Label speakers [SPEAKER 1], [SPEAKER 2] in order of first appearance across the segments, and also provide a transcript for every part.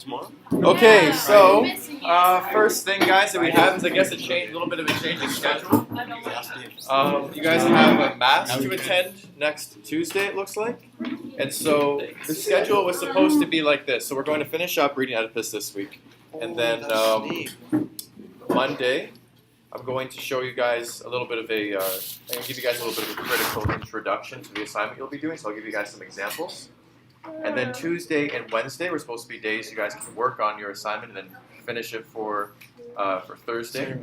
[SPEAKER 1] tomorrow.
[SPEAKER 2] Okay, so first thing, guys, that we have is I guess a little bit of a change in schedule. You guys have a mass to attend next Tuesday, it looks like, and so the schedule was supposed to be like this. So we're going to finish up reading Oedipus this week, and then Monday I'm going to show you guys a little bit of I'm going to give you guys a little bit of a critical introduction to the assignment you'll be doing. So I'll give you guys some examples. And then Tuesday and Wednesday were supposed to be days you guys can work on your assignment and then finish it for Thursday.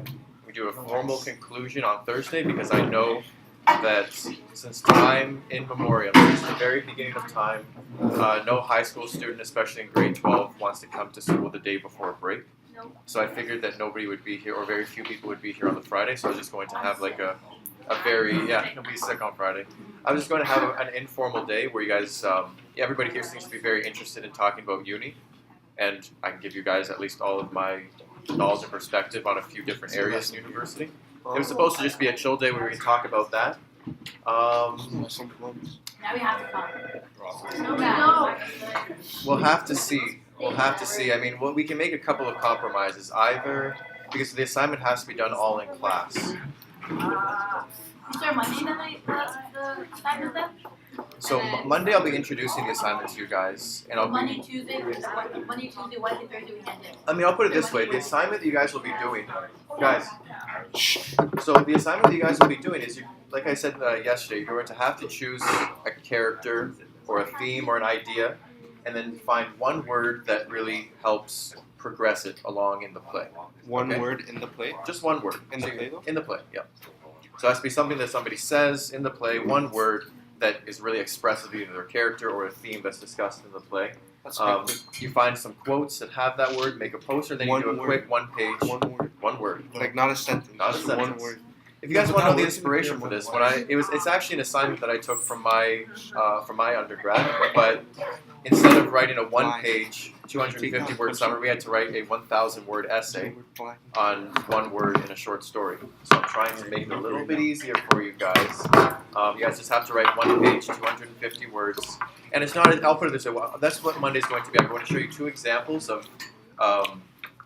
[SPEAKER 2] We do a formal conclusion on Thursday because I know that since time immemorial, since the very beginning of time, no high school student, especially in grade 12, wants to come to school the day before break. So I figured that nobody would be here, or very few people would be here on the Friday, so I was just going to have like nobody's sick on Friday. I was just going to have an informal day where you guys, everybody here seems to be very interested in talking about uni, and I can give you guys at least all of my knowledge and perspective on a few different areas in university. It was supposed to just be a chill day where we can talk about that.
[SPEAKER 3] Now we have to talk.
[SPEAKER 4] No.
[SPEAKER 2] We'll have to see. I mean, we can make a couple of compromises. Either, because the assignment has to be done all in class.
[SPEAKER 3] Is there Monday night the assignment then?
[SPEAKER 2] So Monday I'll be introducing the assignment to you guys, and
[SPEAKER 3] Monday, Tuesday, Wednesday, Thursday, we can't do.
[SPEAKER 2] I mean, I'll put it this way: the assignment that you guys will be doing, guys. So the assignment that you guys will be doing is, like I said yesterday, you're going to have to choose a character or a theme or an idea, and then find one word that really helps progress it along in the play.
[SPEAKER 1] One word in the play?
[SPEAKER 2] Just one word.
[SPEAKER 1] In the play, though?
[SPEAKER 2] In the play, yeah. So it has to be something that somebody says in the play, one word that is really expressive of either their character or a theme that's discussed in the play. You find some quotes that have that word, make a poster, then you do a quick one-page. One word.
[SPEAKER 1] Like not a sentence.
[SPEAKER 2] Not a sentence.
[SPEAKER 1] One word.
[SPEAKER 2] If you guys want to know the inspiration for this, it's actually an assignment that I took from my undergrad, but instead of writing a one-page, 250-word summary, we had to write a 1,000-word essay on one word in a short story. So I'm trying to make it a little bit easier for you guys. You guys just have to write one page, 250 words, and it's not. I'll put it this way. That's what Monday's going to be. I'm going to show you two examples of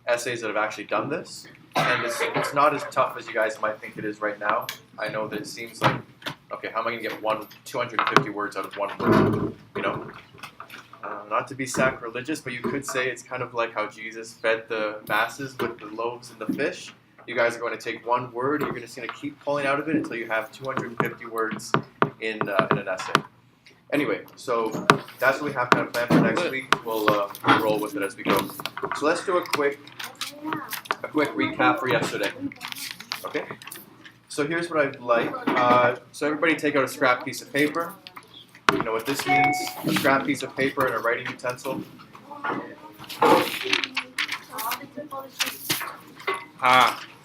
[SPEAKER 2] essays that have actually done this. And it's not as tough as you guys might think it is right now. I know that it seems like, okay, how am I going to get 250 words out of one word? You know? Not to be sacrilegious, but you could say it's kind of like how Jesus fed the masses with the loaves and the fish. You guys are going to take one word, and you're just going to keep pulling out of it until you have 250 words in an essay. Anyway, so that's what we have kind of planned for next week. We'll roll with it as we go. So let's do a quick recap for yesterday. Okay? So here's what I'd like. So everybody take out a scrap piece of paper. You know what this means? A scrap piece of paper and a writing utensil.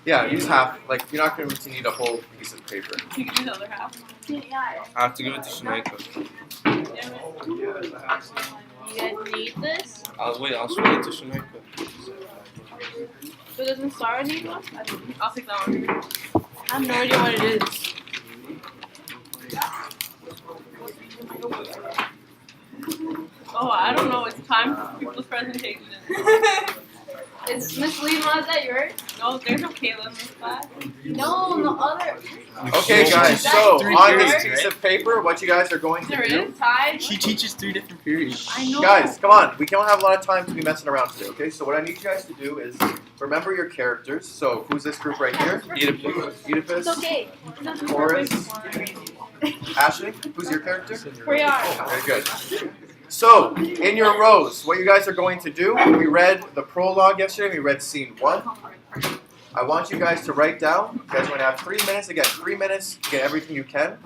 [SPEAKER 2] Yeah, use half. Like, you're not going to need a whole piece of paper.
[SPEAKER 4] You can use the other half.
[SPEAKER 1] I have to give it to Shanaika.
[SPEAKER 4] You guys need this?
[SPEAKER 1] I'll swing it to Shanaika.
[SPEAKER 4] So doesn't Sarah need one? I'll take that one. I have no idea what it is. Oh, I don't know. It's time for people's presentation.
[SPEAKER 3] Is Miss Sleiman, is that yours?
[SPEAKER 4] No, there's no Kayla in this class.
[SPEAKER 3] No, the other.
[SPEAKER 2] Okay, guys, so on this piece of paper, what you guys are going to
[SPEAKER 4] There
[SPEAKER 2] do...
[SPEAKER 4] is time.
[SPEAKER 5] She teaches 3 different periods.
[SPEAKER 4] I know.
[SPEAKER 2] Guys, come on. We don't have a lot of time to be messing around today, okay? So what I need you guys to do is remember your characters. So who's this group right here? Oedipus.
[SPEAKER 3] It's okay.
[SPEAKER 2] Chorus. Ashley, who's your character?
[SPEAKER 4] We are.
[SPEAKER 2] Very good. So, in your rows, what you guys are going to do, we read the prologue yesterday, we read scene 1. I want you guys to write down, you guys are going to have 3 minutes, again, 3 minutes to get everything you can.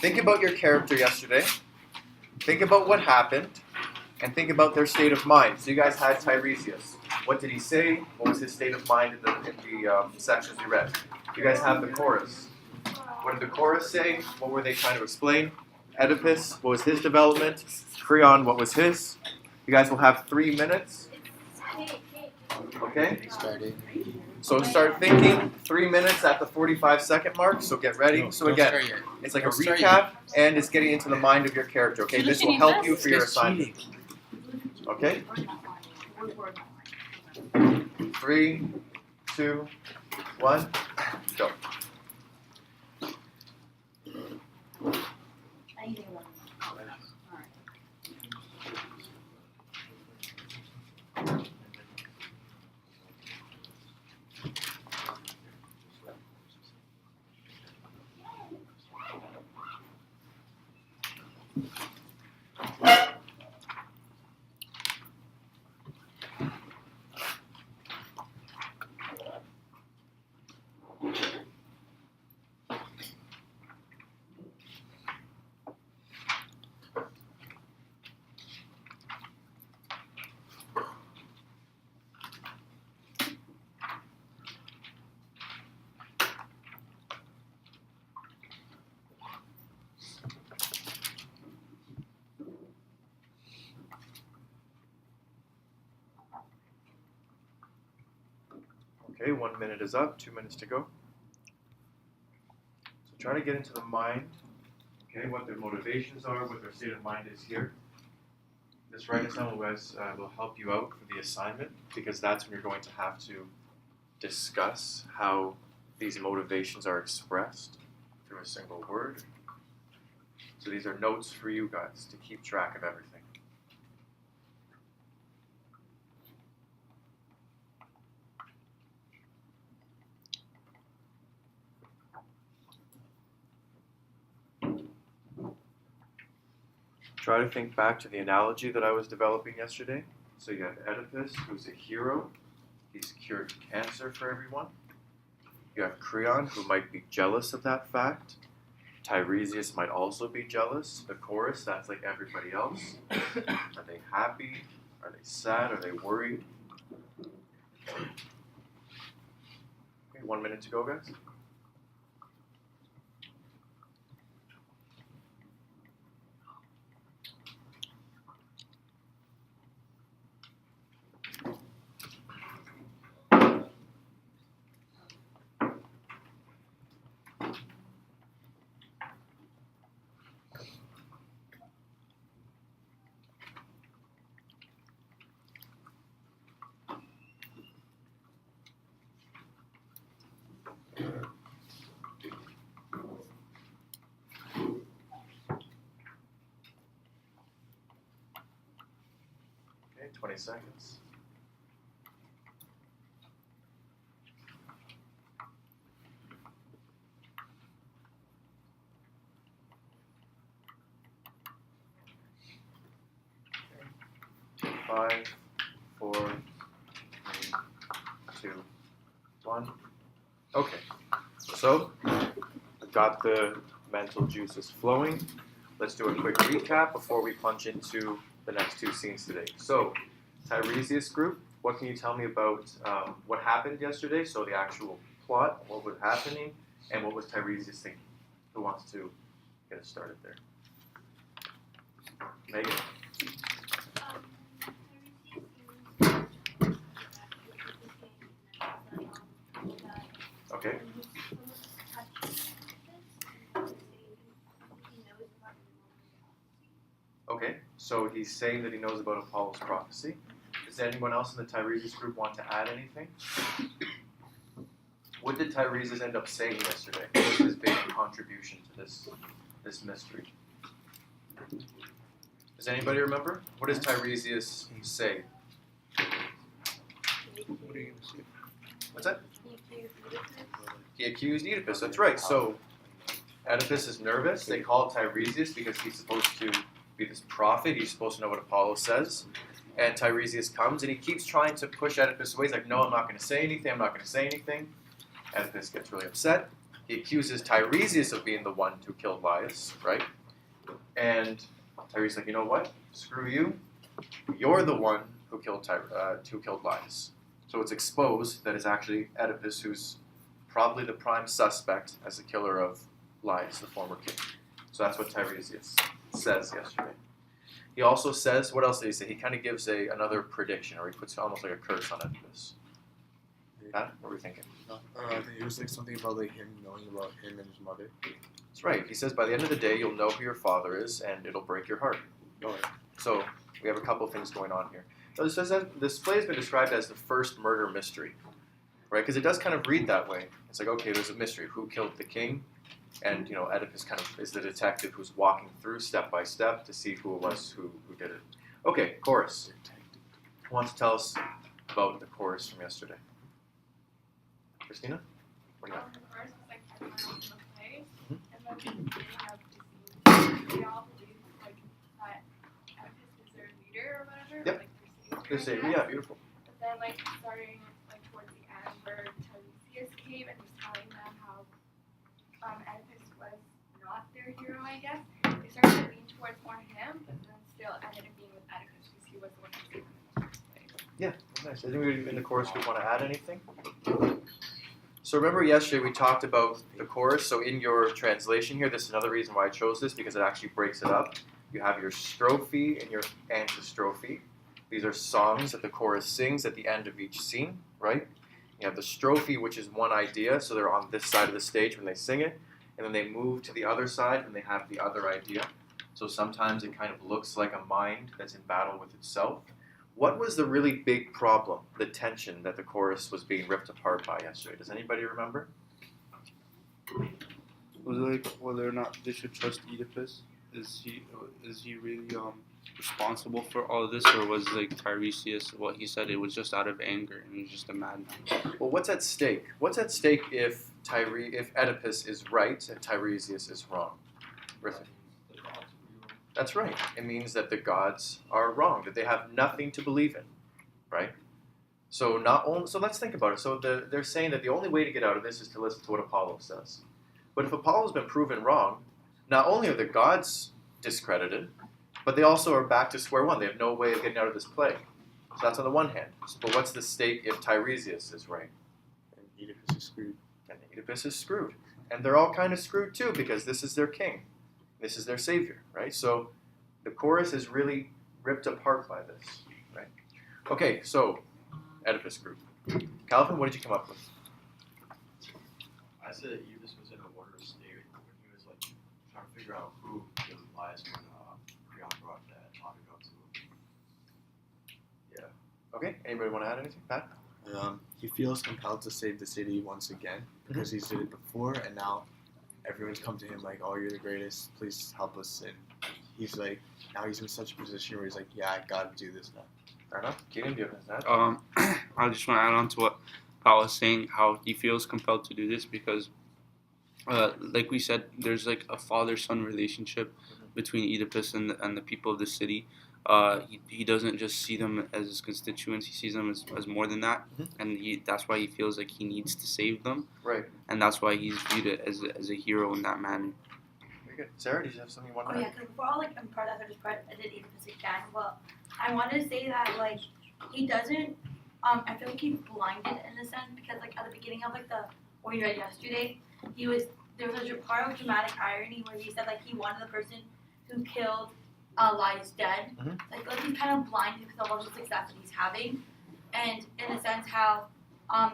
[SPEAKER 2] Think about your character yesterday, think about what happened, and think about their state of mind. So you guys had Teiresias. What did he say? What was his state of mind in the sections we read? You guys have the chorus. What did the chorus say? What were they trying to explain? Oedipus, what was his development? Kreon, what was his? You guys will have 3 minutes. Okay? So start thinking. 3 minutes at the 45-second mark, so get ready. So again, it's like a recap, and it's getting into the mind of your character. Okay? This will help you for your assignment. Okay?
[SPEAKER 3] record my mic.
[SPEAKER 2] 3, 2, 1, go.
[SPEAKER 3] I need one. Alright.
[SPEAKER 2] Okay, 1 minute is up, 2 minutes to go. So try to get into the mind, okay, what their motivations are, what their state of mind is here. This writing assignment will help you out for the assignment because that's when you're going to have to discuss how these motivations are expressed through a single word. So these are notes for you guys to keep track of everything. Try to think back to the analogy that I was developing yesterday. So you have Oedipus, who's a hero. He's cured cancer for everyone. You have Kreon, who might be jealous of that fact. Teiresias might also be jealous. The chorus, that's like everybody else. Are they happy? Are they sad? Are they worried? Okay, 1 minute to go, guys. Okay, 20 seconds. Okay. 5, 4, 3, 2, 1. Okay, so got the mental juices flowing. Let's do a quick recap before we plunge into the next two scenes today. So, Teiresias group, what can you tell me about what happened yesterday? So the actual plot, what was happening, and what was Teiresias thinking? Who wants to get us started there? Megan? Okay. Okay, so he's saying that he knows about Apollo's prophecy. Does anyone else in the Teiresias group want to add anything? What did Teiresias end up saying yesterday? What was his big contribution to this mystery? Does anybody remember? What does Teiresias say?
[SPEAKER 1] What are you going to say?
[SPEAKER 2] What's that? He accused Oedipus, that's right. So Oedipus is nervous. They call Teiresias because he's supposed to be this prophet. He's supposed to know what Apollo says. And Teiresias comes and he keeps trying to push Oedipus away. He's like, no, I'm not going to say anything. I'm not going to say anything. Oedipus gets really upset. He accuses Teiresias of being the one who killed Laius, right? And Teiresias is like, you know what? Screw you. You're the one who killed Laius. So it's exposed that it's actually Oedipus who's probably the prime suspect as the killer of Laius, the former king. So that's what Teiresias says yesterday. He also says, what else did he say? He kind of gives another prediction, or he puts almost like a curse on Oedipus. What were we thinking?
[SPEAKER 5] I think it was like something about like him knowing about him and his mother.
[SPEAKER 2] That's right. He says, by the end of the day, you'll know who your father is, and it'll break your heart.
[SPEAKER 5] Oh,
[SPEAKER 2] So we have a couple things going on here. So it says that this play has been described as the first murder mystery, right? Because it does kind of read that way. It's like, okay, there's a mystery. Who killed the king? And, Oedipus kind of is the detective who's walking through step by step to see who it was who did it. Okay, chorus. Who wants to tell us about the chorus from yesterday? Christina? What do you got?
[SPEAKER 3] The first was like everyone else in the play,
[SPEAKER 2] Mhm.
[SPEAKER 3] and then the beginning of disease. They all believe like that Oedipus is their leader or whatever.
[SPEAKER 2] Yep.
[SPEAKER 3] Like their
[SPEAKER 2] Good
[SPEAKER 3] savior.
[SPEAKER 2] save. Yeah, beautiful.
[SPEAKER 3] But then like starting like towards the end where Teiresias came and was telling them how Oedipus was not their hero, I guess. They started to lean towards more him, but then still ended up being with Oedipus because he was the one who saved them in the first place.
[SPEAKER 2] Yeah, nice. Anybody in the chorus group want to add anything? So remember yesterday we talked about the chorus. So in your translation here, this is another reason why I chose this, because it actually breaks it up. You have your strophe and your antistrophe. These are songs that the chorus sings at the end of each scene, right? You have the strophe, which is one idea, so they're on this side of the stage when they sing it, and then they move to the other side when they have the other idea. So sometimes it kind of looks like a mind that's in battle with itself. What was the really big problem, the tension that the chorus was being ripped apart by yesterday? Does anybody remember?
[SPEAKER 5] Was it like whether or not they should trust Oedipus? Is he really
[SPEAKER 1] Responsible for all this, or was like Teiresias what he said? It was just out of anger and he was just a madman.
[SPEAKER 2] Well, what's at stake? What's at stake if Oedipus is right and Teiresias is wrong? Griffin. That's right. It means that the gods are wrong, that they have nothing to believe in, right? So let's think about it. So they're saying that the only way to get out of this is to listen to what Apollo says. But if Apollo's been proven wrong, not only are the gods discredited, but they also are back to square one. They have no way of getting out of this play. So that's on the one hand. But what's the stake if Teiresias is right?
[SPEAKER 5] and Oedipus is screwed?
[SPEAKER 2] And Oedipus is screwed. And they're all kind of screwed too, because this is their king. This is their savior, right? So the chorus is really ripped apart by this, right? Okay, so Oedipus group. Calvin, what did you come up with?
[SPEAKER 6] I said that Oedipus was in a water state when he was like trying to figure out who killed Elias when Kreon brought that topic up to him.
[SPEAKER 2] Okay, anybody want to add anything? Pat?
[SPEAKER 5] He feels compelled to save the city once again because he's did it before, and now everyone's come to him like, "Oh, you're the greatest. Please help us." And he's like, now he's in such a position where he's like, "Yeah, I gotta do this now."
[SPEAKER 2] Fair enough. Keegan, do you have that?
[SPEAKER 1] I just want to add on to what Paul was saying, how he feels compelled to do this because, like we said, there's like a father-son relationship between Oedipus and the people of the city. He doesn't just see them as his constituents; he sees them as more than that, and that's why he feels like he needs to save them.
[SPEAKER 2] Right.
[SPEAKER 1] And that's why he's viewed as a hero in that manner.
[SPEAKER 2] Very good. Sarah, did you have something you want to
[SPEAKER 7] Oh
[SPEAKER 2] add?
[SPEAKER 7] yeah, because before all like I'm part of that, I just I did Oedipus again. Well, I wanted to say that like he doesn't. I feel like he's blinded in a sense because like at the beginning of like the what we read yesterday, there was a part of dramatic irony where he said like he wanted the person who killed Elias dead.
[SPEAKER 2] Mhm.
[SPEAKER 7] Like he's kind of blinded because of all the success that he's having, and in a sense how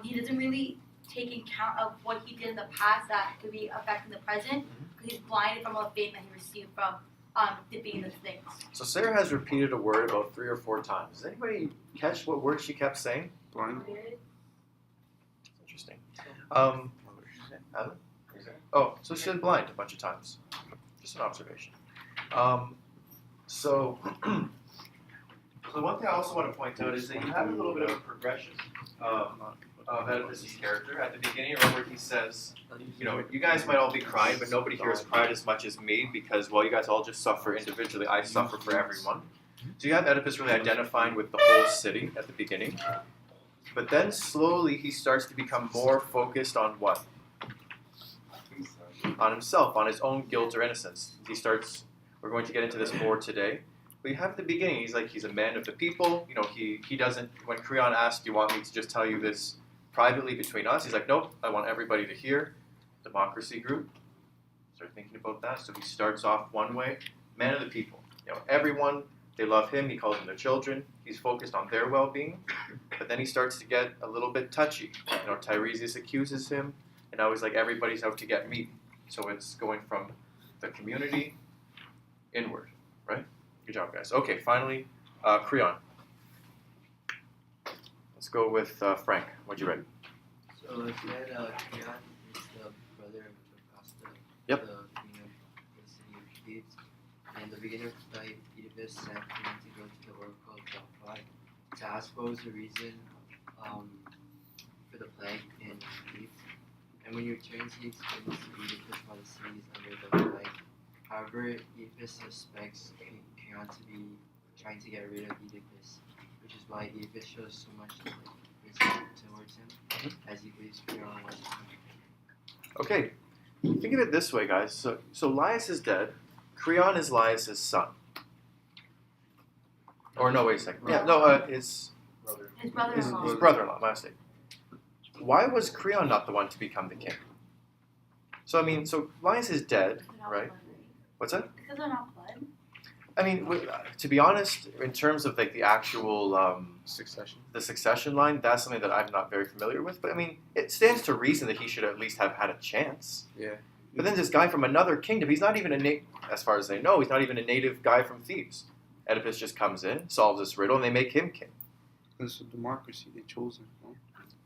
[SPEAKER 7] he doesn't really take account of what he did in the past that could be affecting the present because he's blinded from all the fame that he received from defeating those things.
[SPEAKER 2] So Sarah has repeated a word about 3 or 4 times. Does anybody catch what word she kept saying?
[SPEAKER 1] Blind.
[SPEAKER 2] Interesting. Alan? Oh, so she said blind a bunch of times. Just an observation. So the one thing I also want to point out is that you have a little bit of a progression of Oedipus' character. At the beginning, remember he says, you guys might all be crying, but nobody here has cried as much as me because, well, you guys all just suffer individually. I suffer for everyone. So you have Oedipus really identifying with the whole city at the beginning. But then slowly he starts to become more focused on what? On himself, on his own guilt or innocence. We're going to get into this more today. But you have at the beginning, he's a man of the people. He doesn't, when Kreon asked, "Do you want me to just tell you this privately between us?" He's like, "Nope, I want everybody to hear." Democracy group. Start thinking about that. So he starts off one way, man of the people. Everyone, they love him. He calls them their children. He's focused on their well-being. But then he starts to get a little bit touchy. Teiresias accuses him, and now he's like, everybody's out to get me. So it's going from the community inward, right? Good job, guys. Okay, finally, Kreon. Let's go with Frank. What'd you write?
[SPEAKER 8] So it said Kreon is the brother of Jocasta,
[SPEAKER 2] Yep.
[SPEAKER 8] the queen of the city of Thebes. And the beginner of the night, Oedipus sent Kreon to go to the oracle of Delphi to ask what was the reason for the plague in Thebes. And when he returns, he explains to Oedipus why the city is under the plague. However, Oedipus suspects Kreon to be trying to get rid of Oedipus, which is why Oedipus shows so much respect towards him, as he believes Kreon was.
[SPEAKER 2] Okay, think of it this way, guys. So Laius is dead. Kreon is Laius' son. Or no, wait a second. Yeah, no, his
[SPEAKER 7] His brother-in-law.
[SPEAKER 2] his brother-in-law. My mistake. Why was Kreon not the one to become the king? So I mean, so Laius is dead, right? What's that?
[SPEAKER 7] Because they're not blood.
[SPEAKER 2] I mean, to be honest, in terms of like the actual
[SPEAKER 5] Succession.
[SPEAKER 2] the succession line, that's something that I'm not very familiar with. But I mean, it stands to reason that he should at least have had a chance.
[SPEAKER 5] Yeah.
[SPEAKER 2] But then this guy from another kingdom, he's not even as far as they know, he's not even a native guy from Thebes. Oedipus just comes in, solves this riddle, and they make him king.
[SPEAKER 1] It's a democracy. They chose him. No?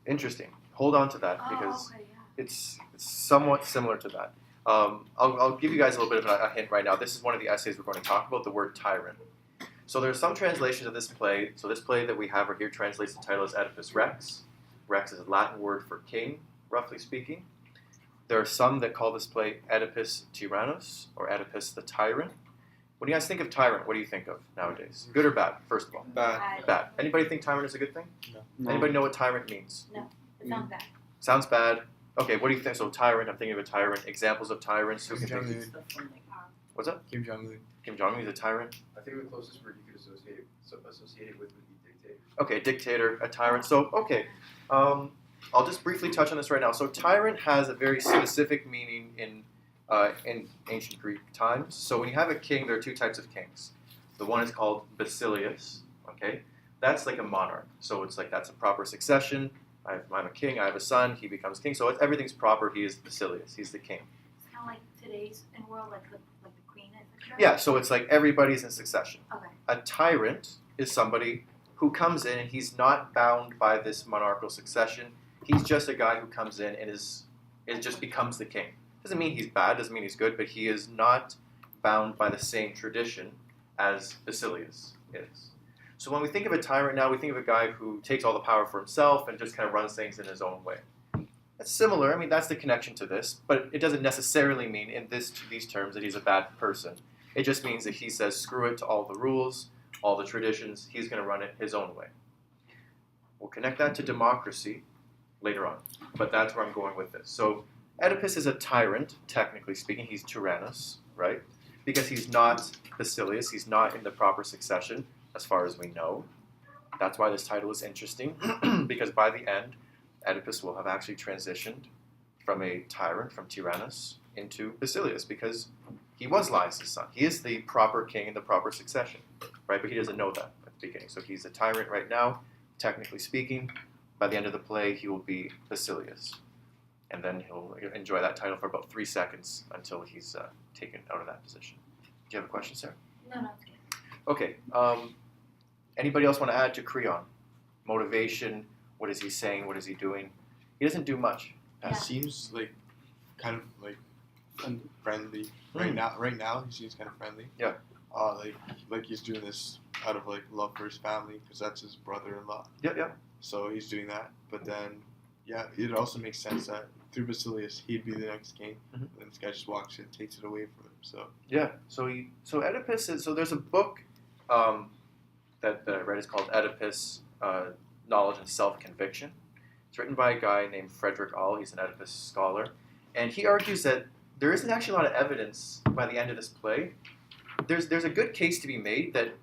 [SPEAKER 2] Interesting. Hold on to that because
[SPEAKER 7] okay, yeah.
[SPEAKER 2] it's somewhat similar to that. I'll give you guys a little bit of a hint right now. This is one of the essays we're going to talk about, the word tyrant. So there are some translations of this play. So this play that we have right here translates the title as Oedipus Rex. Rex is a Latin word for king, roughly speaking. There are some that call this play Oedipus Tyrannus or Oedipus the Tyrant. When you guys think of tyrant, what do you think of nowadays? Good or bad, first of all?
[SPEAKER 1] Bad.
[SPEAKER 2] Bad. Anybody think tyrant is a good thing?
[SPEAKER 1] No.
[SPEAKER 2] Anybody know what tyrant means?
[SPEAKER 7] It sounds bad.
[SPEAKER 2] Sounds bad. Okay, what do you think? So tyrant, I'm thinking of a tyrant. Examples of tyrants. Who can
[SPEAKER 5] Kim
[SPEAKER 2] think?
[SPEAKER 5] Jong-un.
[SPEAKER 2] What's up?
[SPEAKER 5] Kim Jong-un.
[SPEAKER 2] Kim Jong-un is a tyrant.
[SPEAKER 6] I think the closest word you could associate it with would be dictator.
[SPEAKER 2] Okay, dictator, a tyrant. So, okay, I'll just briefly touch on this right now. So tyrant has a very specific meaning in ancient Greek times. So when you have a king, there are two types of kings. The one is called basileus, okay? That's like a monarch. So it's like that's a proper succession. I'm a king, I have a son, he becomes king. So everything's proper, he is basileus, he's the king.
[SPEAKER 7] It's kind of like today's in world, like the queen is the king.
[SPEAKER 2] Yeah, so it's like everybody's in succession.
[SPEAKER 7] Okay.
[SPEAKER 2] A tyrant is somebody who comes in and he's not bound by this monarchical succession. He's just a guy who comes in and it just becomes the king. Doesn't mean he's bad, doesn't mean he's good, but he is not bound by the same tradition as Basileus is. So when we think of a tyrant now, we think of a guy who takes all the power for himself and just kind of runs things in his own way. That's similar, I mean, that's the connection to this, but it doesn't necessarily mean in these terms that he's a bad person. It just means that he says screw it to all the rules, all the traditions, he's going to run it his own way. We'll connect that to democracy later on, but that's where I'm going with this. So Oedipus is a tyrant, technically speaking. He's Tyrannus, right? Because he's not Basileus, he's not in the proper succession, as far as we know. That's why this title is interesting, because by the end, Oedipus will have actually transitioned from a tyrant, from Tyrannus, into Basileus, because he was Laius' son. He is the proper king in the proper succession, right? But he doesn't know that at the beginning. So he's a tyrant right now, technically speaking. By the end of the play, he will be Basileus. And then he'll enjoy that title for about 3 seconds until he's taken out of that position. Do you have a question, Sarah?
[SPEAKER 7] No, it's good.
[SPEAKER 2] Okay. Anybody else want to add to Kreon? Motivation, what is he saying, what is he doing? He doesn't do much.
[SPEAKER 7] Yeah.
[SPEAKER 5] He seems like kind of like friendly. Right now he seems kind of friendly.
[SPEAKER 2] Yeah.
[SPEAKER 5] Like he's doing this out of like love for his family because that's his brother-in-law.
[SPEAKER 2] Yeah.
[SPEAKER 5] So he's doing that. But then, yeah, it also makes sense that through Basileus he'd be the next king.
[SPEAKER 2] Mhm.
[SPEAKER 5] And this guy just walks in, takes it away from him. So
[SPEAKER 2] Yeah. So Oedipus is, so there's a book that I read. It's called Oedipus, Knowledge and Self-Conviction. It's written by a guy named Frederick All. He's an Oedipus scholar. And he argues that there isn't actually a lot of evidence by the end of this play. There's a good case to be made that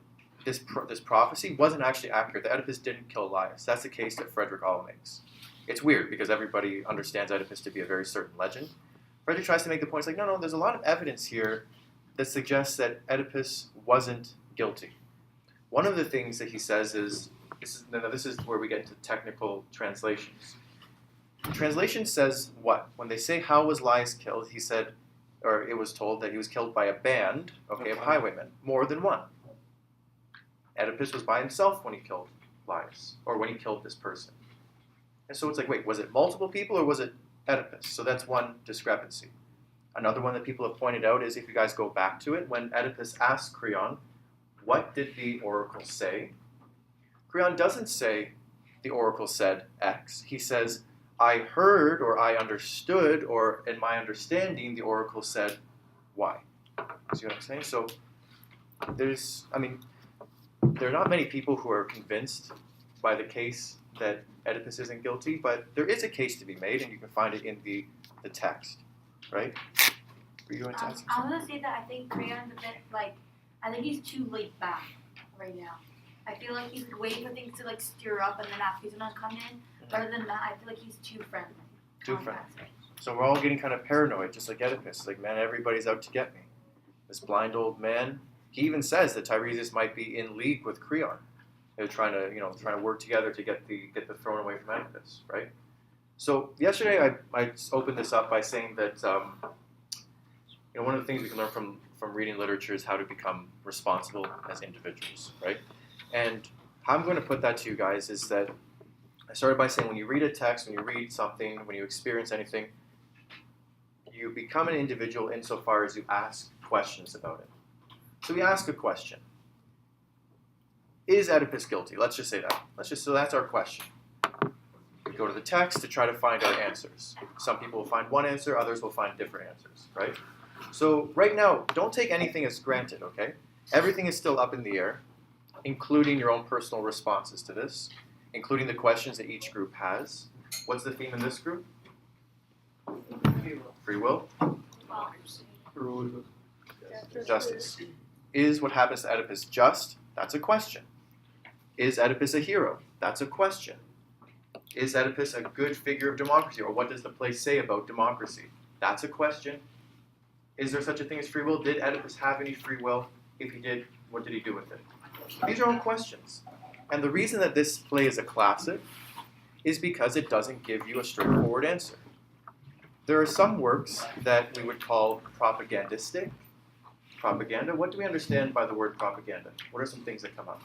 [SPEAKER 2] this prophecy wasn't actually accurate. That Oedipus didn't kill Laius. That's the case that Frederick All makes. It's weird because everybody understands Oedipus to be a very certain legend. Frederick tries to make the point, it's like, no, there's a lot of evidence here that suggests that Oedipus wasn't guilty. One of the things that he says is, this is where we get into technical translations. Translation says what? When they say how was Laius killed, he said, or it was told that he was killed by a band, of highwaymen, more than one. Oedipus was by himself when he killed Laius, or when he killed this person. And so it's like, wait, was it multiple people or was it Oedipus? So that's one discrepancy. Another one that people have pointed out is, if you guys go back to it, when Oedipus asks Kreon, what did the oracle say? Kreon doesn't say, the oracle said X. He says, I heard, or I understood, or in my understanding, the oracle said Y. See what I'm saying? So there are not many people who are convinced by the case that Oedipus isn't guilty, but there is a case to be made, and you can find it in the text, right? Were you going to ask?
[SPEAKER 7] I'm gonna say that I think Kreon's a bit like, I think he's too laid back right now. I feel like he's waiting for things to like stir up, and then after he's gonna come in. Rather than that, I feel like he's too friendly.
[SPEAKER 2] Too friendly. So we're all getting kind of paranoid, just like Oedipus. Like, man, everybody's out to get me. This blind old man. He even says that Teiresias might be in league with Kreon. They're trying to work together to get the throne away from Oedipus, right? So yesterday I opened this up by saying that one of the things we can learn from reading literature is how to become responsible as individuals, right? And how I'm going to put that to you guys is that I started by saying, when you read a text, when you read something, when you experience anything, you become an individual insofar as you ask questions about it. So we ask a question. Is Oedipus guilty? Let's just say that. So that's our question. We go to the text to try to find our answers. Some people will find one answer, others will find different answers, right? So right now, don't take anything as granted, okay? Everything is still up in the air, including your own personal responses to this, including the questions that each group has. What's the theme in this group? Free will. Justice. Is what happens to Oedipus just? That's a question. Is Oedipus a hero? That's a question. Is Oedipus a good figure of democracy? Or what does the play say about democracy? That's a question. Is there such a thing as free will? Did Oedipus have any free will? If he did, what did he do with it? These are all questions. And the reason that this play is a classic is because it doesn't give you a straightforward answer. There are some works that we would call propagandistic. Propaganda. What do we understand by the word propaganda? What are some things that come up?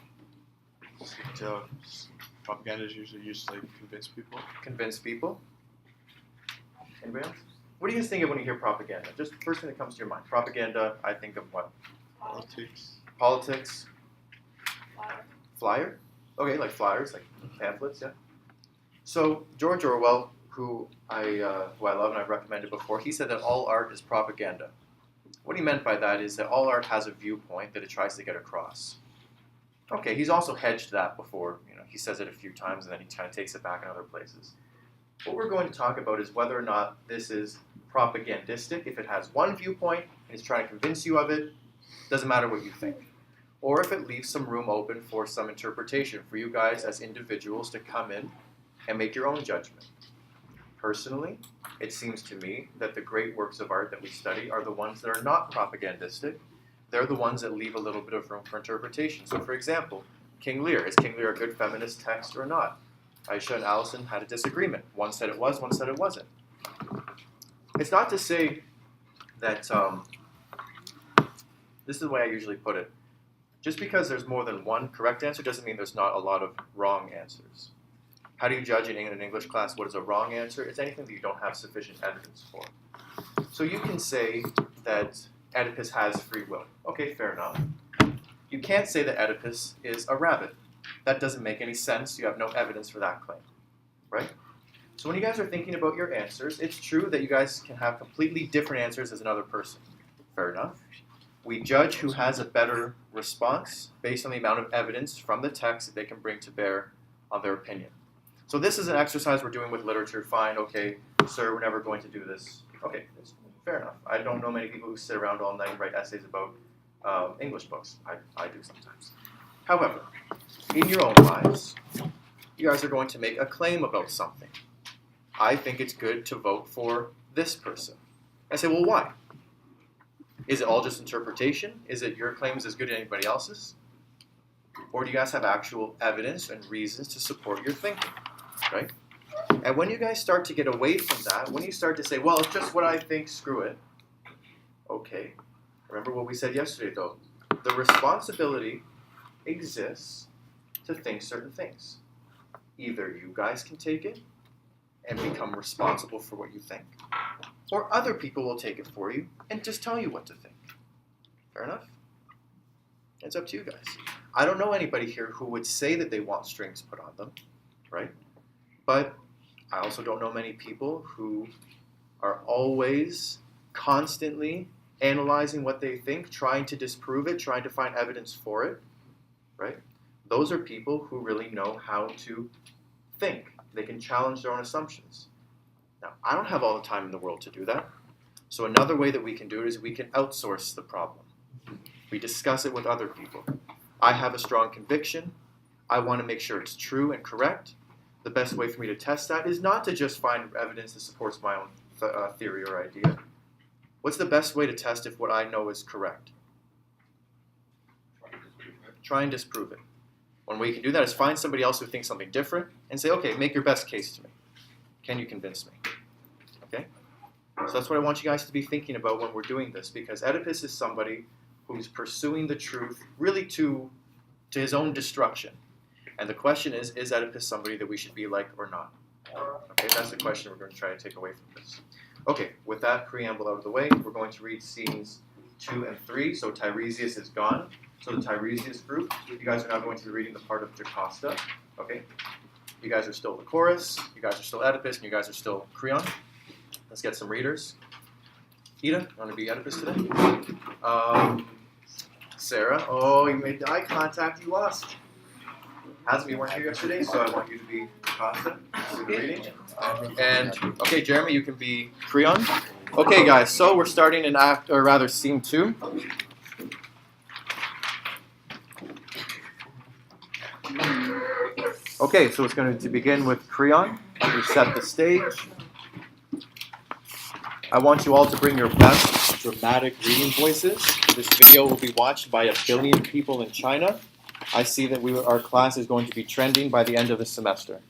[SPEAKER 5] So, propaganda is usually used to convince people.
[SPEAKER 2] Convince people. Anybody else? What do you guys think of when you hear propaganda? Just the first thing that comes to your mind. Propaganda, I think of what? Politics. Flyer? Okay, like flyers, like pamphlets, yeah. So George Orwell, who I love and I've recommended before, he said that all art is propaganda. What he meant by that is that all art has a viewpoint that it tries to get across. Okay, he's also hedged that before. He says it a few times and then he kind of takes it back in other places. What we're going to talk about is whether or not this is propagandistic. If it has one viewpoint and is trying to convince you of it, doesn't matter what you think. Or if it leaves some room open for some interpretation for you guys as individuals to come in and make your own judgment. Personally, it seems to me that the great works of art that we study are the ones that are not propagandistic. They're the ones that leave a little bit of room for interpretation. So for example, King Lear. Is King Lear a good feminist text or not? Aisha and Allison had a disagreement. One said it was, one said it wasn't. It's not to say that, this is the way I usually put it. Just because there's more than one correct answer doesn't mean there's not a lot of wrong answers. How do you judge in an English class what is a wrong answer? It's anything that you don't have sufficient evidence for. So you can say that Oedipus has free will. Okay, fair enough. You can't say that Oedipus is a rabbit. That doesn't make any sense. You have no evidence for that claim, right? So when you guys are thinking about your answers, it's true that you guys can have completely different answers as another person. Fair enough. We judge who has a better response based on the amount of evidence from the text that they can bring to bear on their opinion. So this is an exercise we're doing with literature. Fine, okay, sir, we're never going to do this. Okay, it's fair enough. I don't know many people who sit around all night and write essays about English books. I do sometimes. However, in your own lives, you guys are going to make a claim about something. I think it's good to vote for this person. I say, well, why? Is it all just interpretation? Is it your claim is as good as anybody else's? Or do you guys have actual evidence and reasons to support your thinking, right? And when you guys start to get away from that, when you start to say, well, it's just what I think, screw it. Okay. Remember what we said yesterday, though. The responsibility exists to think certain things. Either you guys can take it and become responsible for what you think, or other people will take it for you and just tell you what to think. Fair enough? It's up to you guys. I don't know anybody here who would say that they want strings put on them, right? But I also don't know many people who are always constantly analyzing what they think, trying to disprove it, trying to find evidence for it, right? Those are people who really know how to think. They can challenge their own assumptions. Now, I don't have all the time in the world to do that. So another way that we can do it is we can outsource the problem. We discuss it with other people. I have a strong conviction. I want to make sure it's true and correct. The best way for me to test that is not to just find evidence that supports my own theory or idea. What's the best way to test if what I know is correct? Try and disprove it. One way you can do that is find somebody else who thinks something different and say, okay, make your best case to me. Can you convince me? Okay? So that's what I want you guys to be thinking about when we're doing this, because Oedipus is somebody who's pursuing the truth really to his own destruction. And the question is Oedipus somebody that we should be like or not? Okay, that's the question we're going to try to take away from this. Okay, with that preamble out of the way, we're going to read scenes 2 and 3. So Teiresias is gone. So the Teiresias group, you guys are now going to be reading the part of Jocasta. Okay? You guys are still the chorus, you guys are still Oedipus, and you guys are still Kreon. Let's get some readers. Ida, you want to be Oedipus today? Sarah, oh, you made eye contact, you lost. Hasn't you weren't here yesterday, so I want you to be Jocasta. Do the reading. And, okay, Jeremy, you can be Kreon. Okay, guys, so we're starting in scene 2. Okay, so it's going to begin with Kreon. We set the stage. I want you all to bring your best dramatic reading voices. This video will be watched by 1 billion people in China. I see that our class is going to be trending by the end of the semester.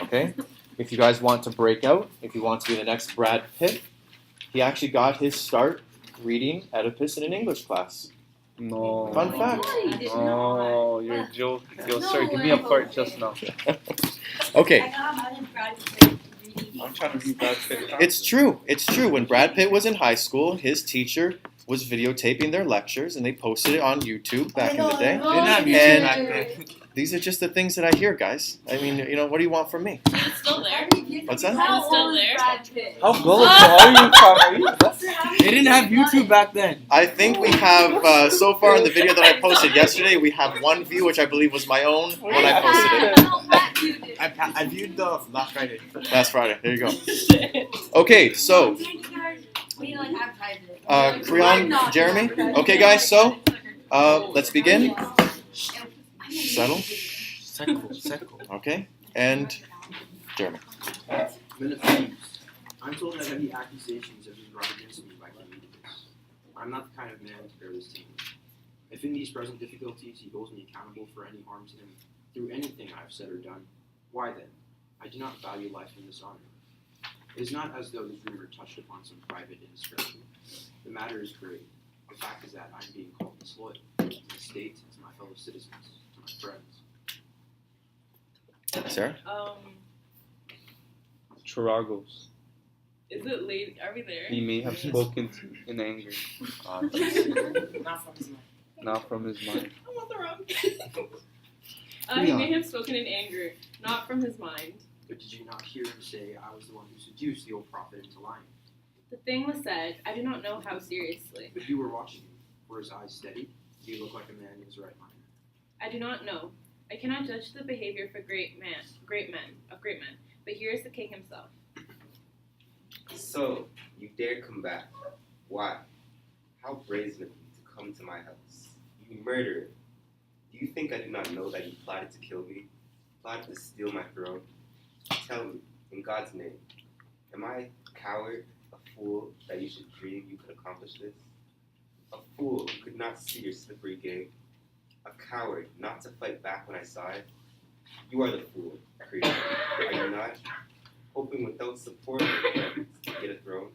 [SPEAKER 2] Okay? If you guys want to break out, if you want to be the next Brad Pitt, he actually got his start reading Oedipus in an English class.
[SPEAKER 1] No.
[SPEAKER 2] Fun fact.
[SPEAKER 1] Oh, you're joking. Yo, sir, give me a part just now.
[SPEAKER 2] Okay.
[SPEAKER 1] I'm trying to read Brad Pitt.
[SPEAKER 2] It's true. It's true. When Brad Pitt was in high school, his teacher was videotaping their lectures, and they posted it on YouTube back in the day.
[SPEAKER 4] They didn't have YouTube
[SPEAKER 2] And
[SPEAKER 4] back then.
[SPEAKER 2] these are just the things that I hear, guys. I mean, what do you want from me?
[SPEAKER 4] It's still there.
[SPEAKER 2] What's that?
[SPEAKER 4] It's still there.
[SPEAKER 1] How gullible are you? They didn't have YouTube back then.
[SPEAKER 2] I think we have, so far in the video that I posted yesterday, we have 1 view, which I believe was my own when I posted it.
[SPEAKER 5] I viewed the last Friday.
[SPEAKER 2] Last Friday. There you go. Okay, so, Kreon, Jeremy. Okay, guys, so, let's begin. Settle. Okay, and Jeremy.
[SPEAKER 6] Men of Thebes, I'm told that heavy accusations have been brought against me by King Oedipus. I'm not the kind of man to bear this taint. If in these present difficulties he holds me accountable for any harm to him through anything I have said or done, why then? I do not value life in this honor. It is not as though this rumor touched upon some private indiscretion. The matter is grave. The fact is that I am being called disloyal to the state, to my fellow citizens, to my friends.
[SPEAKER 2] Sarah?
[SPEAKER 1] Chiragos.
[SPEAKER 4] Is it late? Are we there?
[SPEAKER 1] He may have spoken in anger,
[SPEAKER 4] Not from his mind.
[SPEAKER 1] not from his mind.
[SPEAKER 4] I'm on the wrong. He may have spoken in anger, not from his mind.
[SPEAKER 6] But did you not hear him say I was the one who seduced the old prophet into lying?
[SPEAKER 4] The thing was said. I do not know how seriously.
[SPEAKER 6] But you were watching him. Were his eyes steady? Did he look like a man in his right mind?
[SPEAKER 4] I do not know. I cannot judge the behavior of great men. But here is the king himself.
[SPEAKER 9] So, you dare come back. Why? How brazen of you to come to my house. You murderer. Do you think I do not know that you plotted to kill me? Plotted to steal my throne? Tell me, in God's name, am I a coward, a fool, that you should dream you could accomplish this? A fool who could not see your slippery game? A coward not to fight back when I saw it? You are the fool, Kreon, are you not? Hoping without support or friends to get a throne?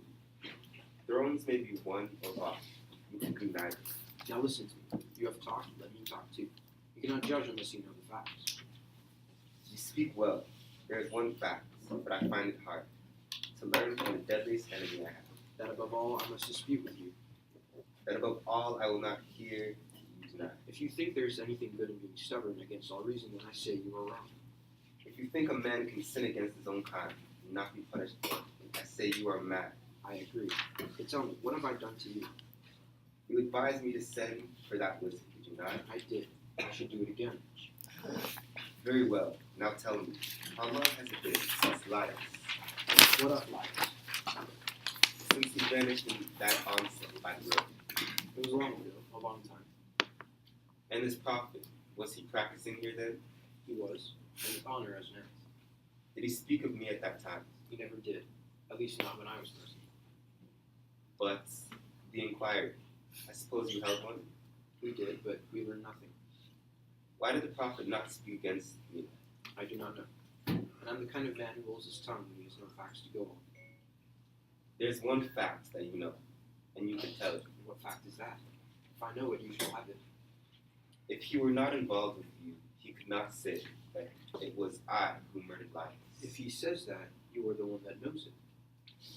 [SPEAKER 9] Thrones may be won or lost. You can do neither.
[SPEAKER 6] Now listen to me. You have talked, let me talk too. You cannot judge unless you know the facts.
[SPEAKER 9] speak well. There is one fact, but I find it hard to learn from the deadliest enemy I have.
[SPEAKER 6] That above all, I must dispute with you.
[SPEAKER 9] That above all, I will not hear you deny.
[SPEAKER 6] If you think there is anything good in being stubborn against all reason, then I say you are wrong.
[SPEAKER 9] If you think a man can sin against his own kind and not be punished for it, I say you are mad.
[SPEAKER 6] I agree. But tell me, what have I done to you?
[SPEAKER 9] You advise me to send for that wisdom, did you not?
[SPEAKER 6] I did. I should do it again.
[SPEAKER 9] Very well. Now tell me, how long has it been since Laius?
[SPEAKER 6] What up, lies?
[SPEAKER 9] Since he vanished in that onset by the road?
[SPEAKER 6] It was long ago, a long time.
[SPEAKER 9] And this prophet, was he practicing here then?
[SPEAKER 6] He was, and with honor as an act.
[SPEAKER 9] Did he speak of me at that time?
[SPEAKER 6] He never did, at least not when I was present.
[SPEAKER 9] But the inquiry, I suppose you held one?
[SPEAKER 6] We did, but we learned nothing.
[SPEAKER 9] Why did the prophet not speak against me?
[SPEAKER 6] I do not know. And I'm the kind of man who holds his tongue when he has no facts to go on.
[SPEAKER 9] There's one fact that you know, and you can tell it.
[SPEAKER 6] And what fact is that? If I know it, you shall have it.
[SPEAKER 9] If he were not involved with you, he could not say that it was I who murdered Laius.
[SPEAKER 6] If he says that, you are the one that knows it.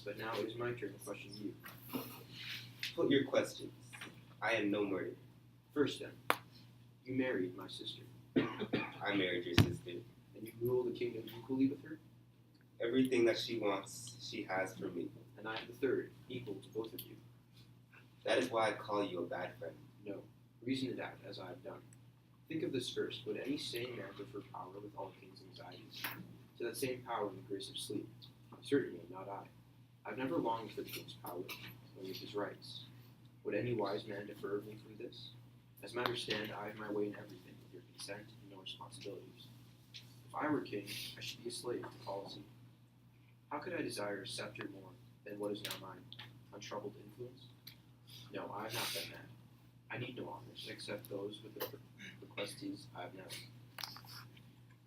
[SPEAKER 6] But now it is my turn to question you.
[SPEAKER 9] Put your questions. I am no murderer.
[SPEAKER 6] First then, you married my sister,
[SPEAKER 9] I married your sister.
[SPEAKER 6] and you rule the kingdom equally with her,
[SPEAKER 9] Everything that she wants, she has for me.
[SPEAKER 6] and I am the third, equal to both of you.
[SPEAKER 9] That is why I call you a bad friend.
[SPEAKER 6] No, reason it out, as I have done. Think of this first. Would any sane man prefer power with all a king's anxieties to that same power in the grace of sleep? Certainly not I. I've never longed for the king's power, or with his rights. Would any wise man defer me from this? As matters stand, I have my way in everything, with your consent and no responsibilities. If I were king, I should be a slave to policy. How could I desire a scepter more than what is now mine? Untroubled influence? No, I have not been mad. I need no honors, except those with the requestees I have known.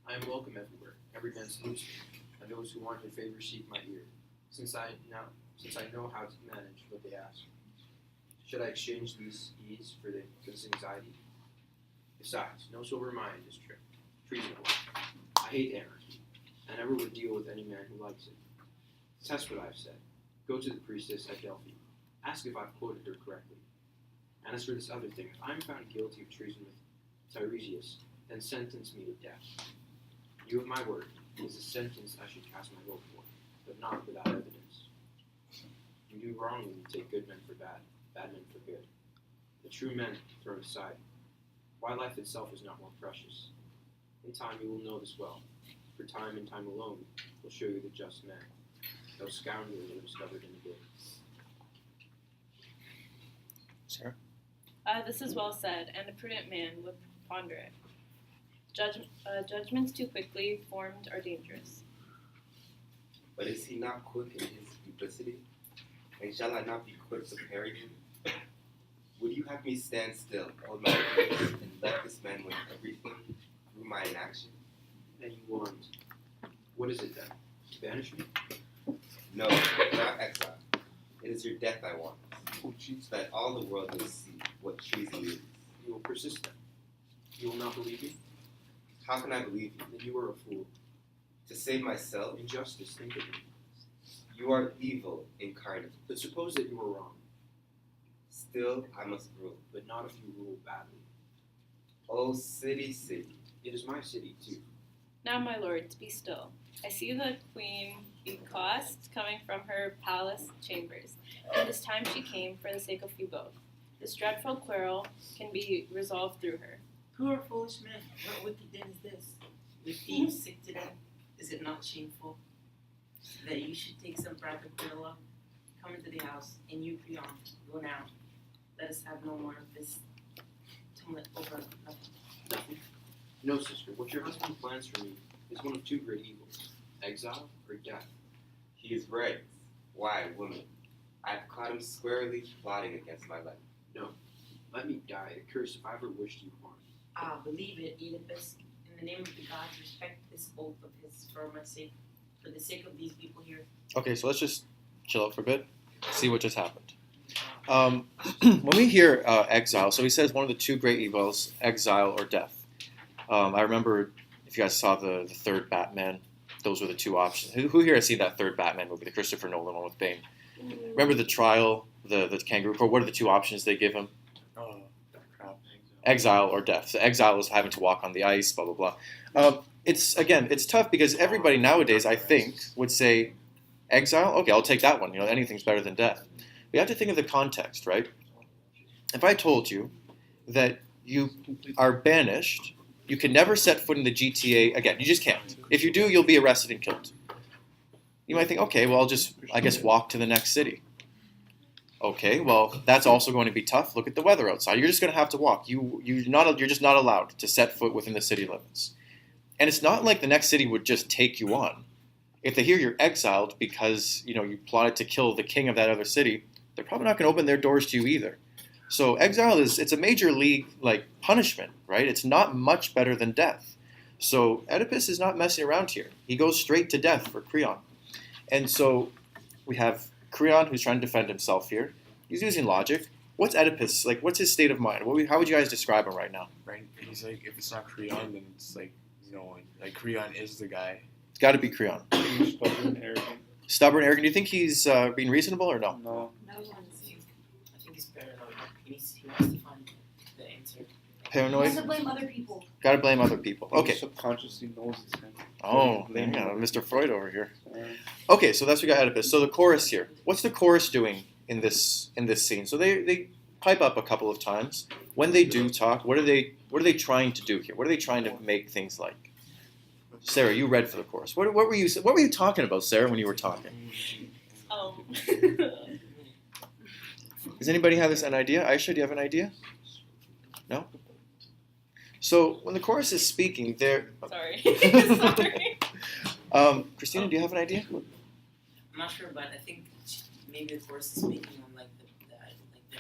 [SPEAKER 6] I am welcome everywhere. Every man salutes me, and those who want your favor seek my ear, since I know how to manage what they ask. Should I exchange this ease for this anxiety? Besides, no sober mind is treasonable. I hate anarchy. I never would deal with any man who likes it. Test what I've said. Go to the priestess at Delphi. Ask if I've quoted her correctly. And as for this other thing, if I'm found guilty of treason with Teiresias, then sentence me to death. You have my word. It is a sentence I should cast my vote for, but not without evidence. You do wrong when you take good men for bad, bad men for good. The true men thrown aside. Why life itself is not more precious? In time you will know this well, for time and time alone will show you the just man. No scoundrel will discovered in the day.
[SPEAKER 5] Sarah?
[SPEAKER 4] This is well said, and a prudent man would ponder it. Judgments too quickly formed are dangerous.
[SPEAKER 9] But is he not quick in his duplicity? And shall I not be quick to parry him? Would you have me stand still, hold my peace, and let this man win everything through my inaction?
[SPEAKER 6] And you want, what is it then? To banish me?
[SPEAKER 9] No, not exile. It is your death I want, so that all the world may see what treason is.
[SPEAKER 6] You will persist then. You will not believe me?
[SPEAKER 9] How can I believe you?
[SPEAKER 6] Then you are a fool.
[SPEAKER 9] To save myself,
[SPEAKER 6] Injustice, think of me.
[SPEAKER 9] you are evil incarnate.
[SPEAKER 6] But suppose that you were wrong,
[SPEAKER 9] Still, I must rule.
[SPEAKER 6] but not if you rule badly.
[SPEAKER 9] Oh, city.
[SPEAKER 6] It is my city, too.
[SPEAKER 4] Now, my lords, be still. I see the queen Iokaste coming from her palace chambers, and this time she came for the sake of you both. This dreadful quarrel can be resolved through her.
[SPEAKER 10] Poor foolish man, what wicked den is this? With thieves sick to death, is it not shameful that you should take some bribe of Aquila, come into the house, and you, Kreon, go now. Let us have no more of this tumult over nothing.
[SPEAKER 6] No, sister, what your husband plans for me is one of two great evils, exile or death.
[SPEAKER 9] He is right. Why, woman? I have caught him squarely plotting against my life.
[SPEAKER 6] No, let me die, a curse if I ever wished you harm.
[SPEAKER 10] Ah, believe it, Oedipus. In the name of the gods, respect this oath of his for my sake, for the sake of these people here.
[SPEAKER 2] Okay, so let's just chill out for a bit, see what just happened. When we hear exile, so he says one of the two great evils, exile or death. I remember, if you guys saw the third Batman, those were the two options. Who here has seen that third Batman movie, the Christopher Nolan one with Bane? Remember the trial, the kangaroo court? What are the two options they give him?
[SPEAKER 5] Oh, crap.
[SPEAKER 2] Exile or death. So exile is having to walk on the ice, blah, blah, blah. It's tough because everybody nowadays, I think, would say exile. Okay, I'll take that one. Anything's better than death. We have to think of the context, right? If I told you that you are banished, you can never set foot in the GTA again. You just can't. If you do, you'll be arrested and killed. You might think, okay, well, I'll just, I guess, walk to the next city. Okay, well, that's also going to be tough. Look at the weather outside. You're just going to have to walk. You're just not allowed to set foot within the city limits. And it's not like the next city would just take you on. If they hear you're exiled because you plotted to kill the king of that other city, they're probably not going to open their doors to you either. So exile it's a major league punishment, right? It's not much better than death. So Oedipus is not messing around here. He goes straight to death for Kreon. And so we have Kreon who's trying to defend himself here. He's using logic. What's Oedipus what's his state of mind? How would you guys describe him right now?
[SPEAKER 5] Right? He's like, if it's not Kreon, then it's no one. Kreon is the guy.
[SPEAKER 2] It's got to be Kreon.
[SPEAKER 1] Stubborn, arrogant.
[SPEAKER 2] Stubborn, arrogant. Do you think he's being reasonable or no?
[SPEAKER 1] No.
[SPEAKER 10] I think he's paranoid. He wants to find the answer.
[SPEAKER 7] He
[SPEAKER 2] Paranoid?
[SPEAKER 7] has to blame other people.
[SPEAKER 2] Got to blame other people.
[SPEAKER 1] He
[SPEAKER 2] Okay.
[SPEAKER 1] subconsciously knows it's him.
[SPEAKER 2] Oh, Mr. Freud over here. Okay, so that's what we got Oedipus. So the chorus here. What's the chorus doing in this scene? So they pipe up a couple of times. When they do talk, what are they trying to do here? What are they trying to make things like? Sarah, you read for the chorus. What were you talking about, Sarah, when you were talking? Does anybody have an idea? Aisha, do you have an idea? No? So when the chorus is speaking, they're
[SPEAKER 4] Sorry. Sorry.
[SPEAKER 2] Christina, do you have an idea?
[SPEAKER 10] I'm not sure, but I think maybe the course is speaking on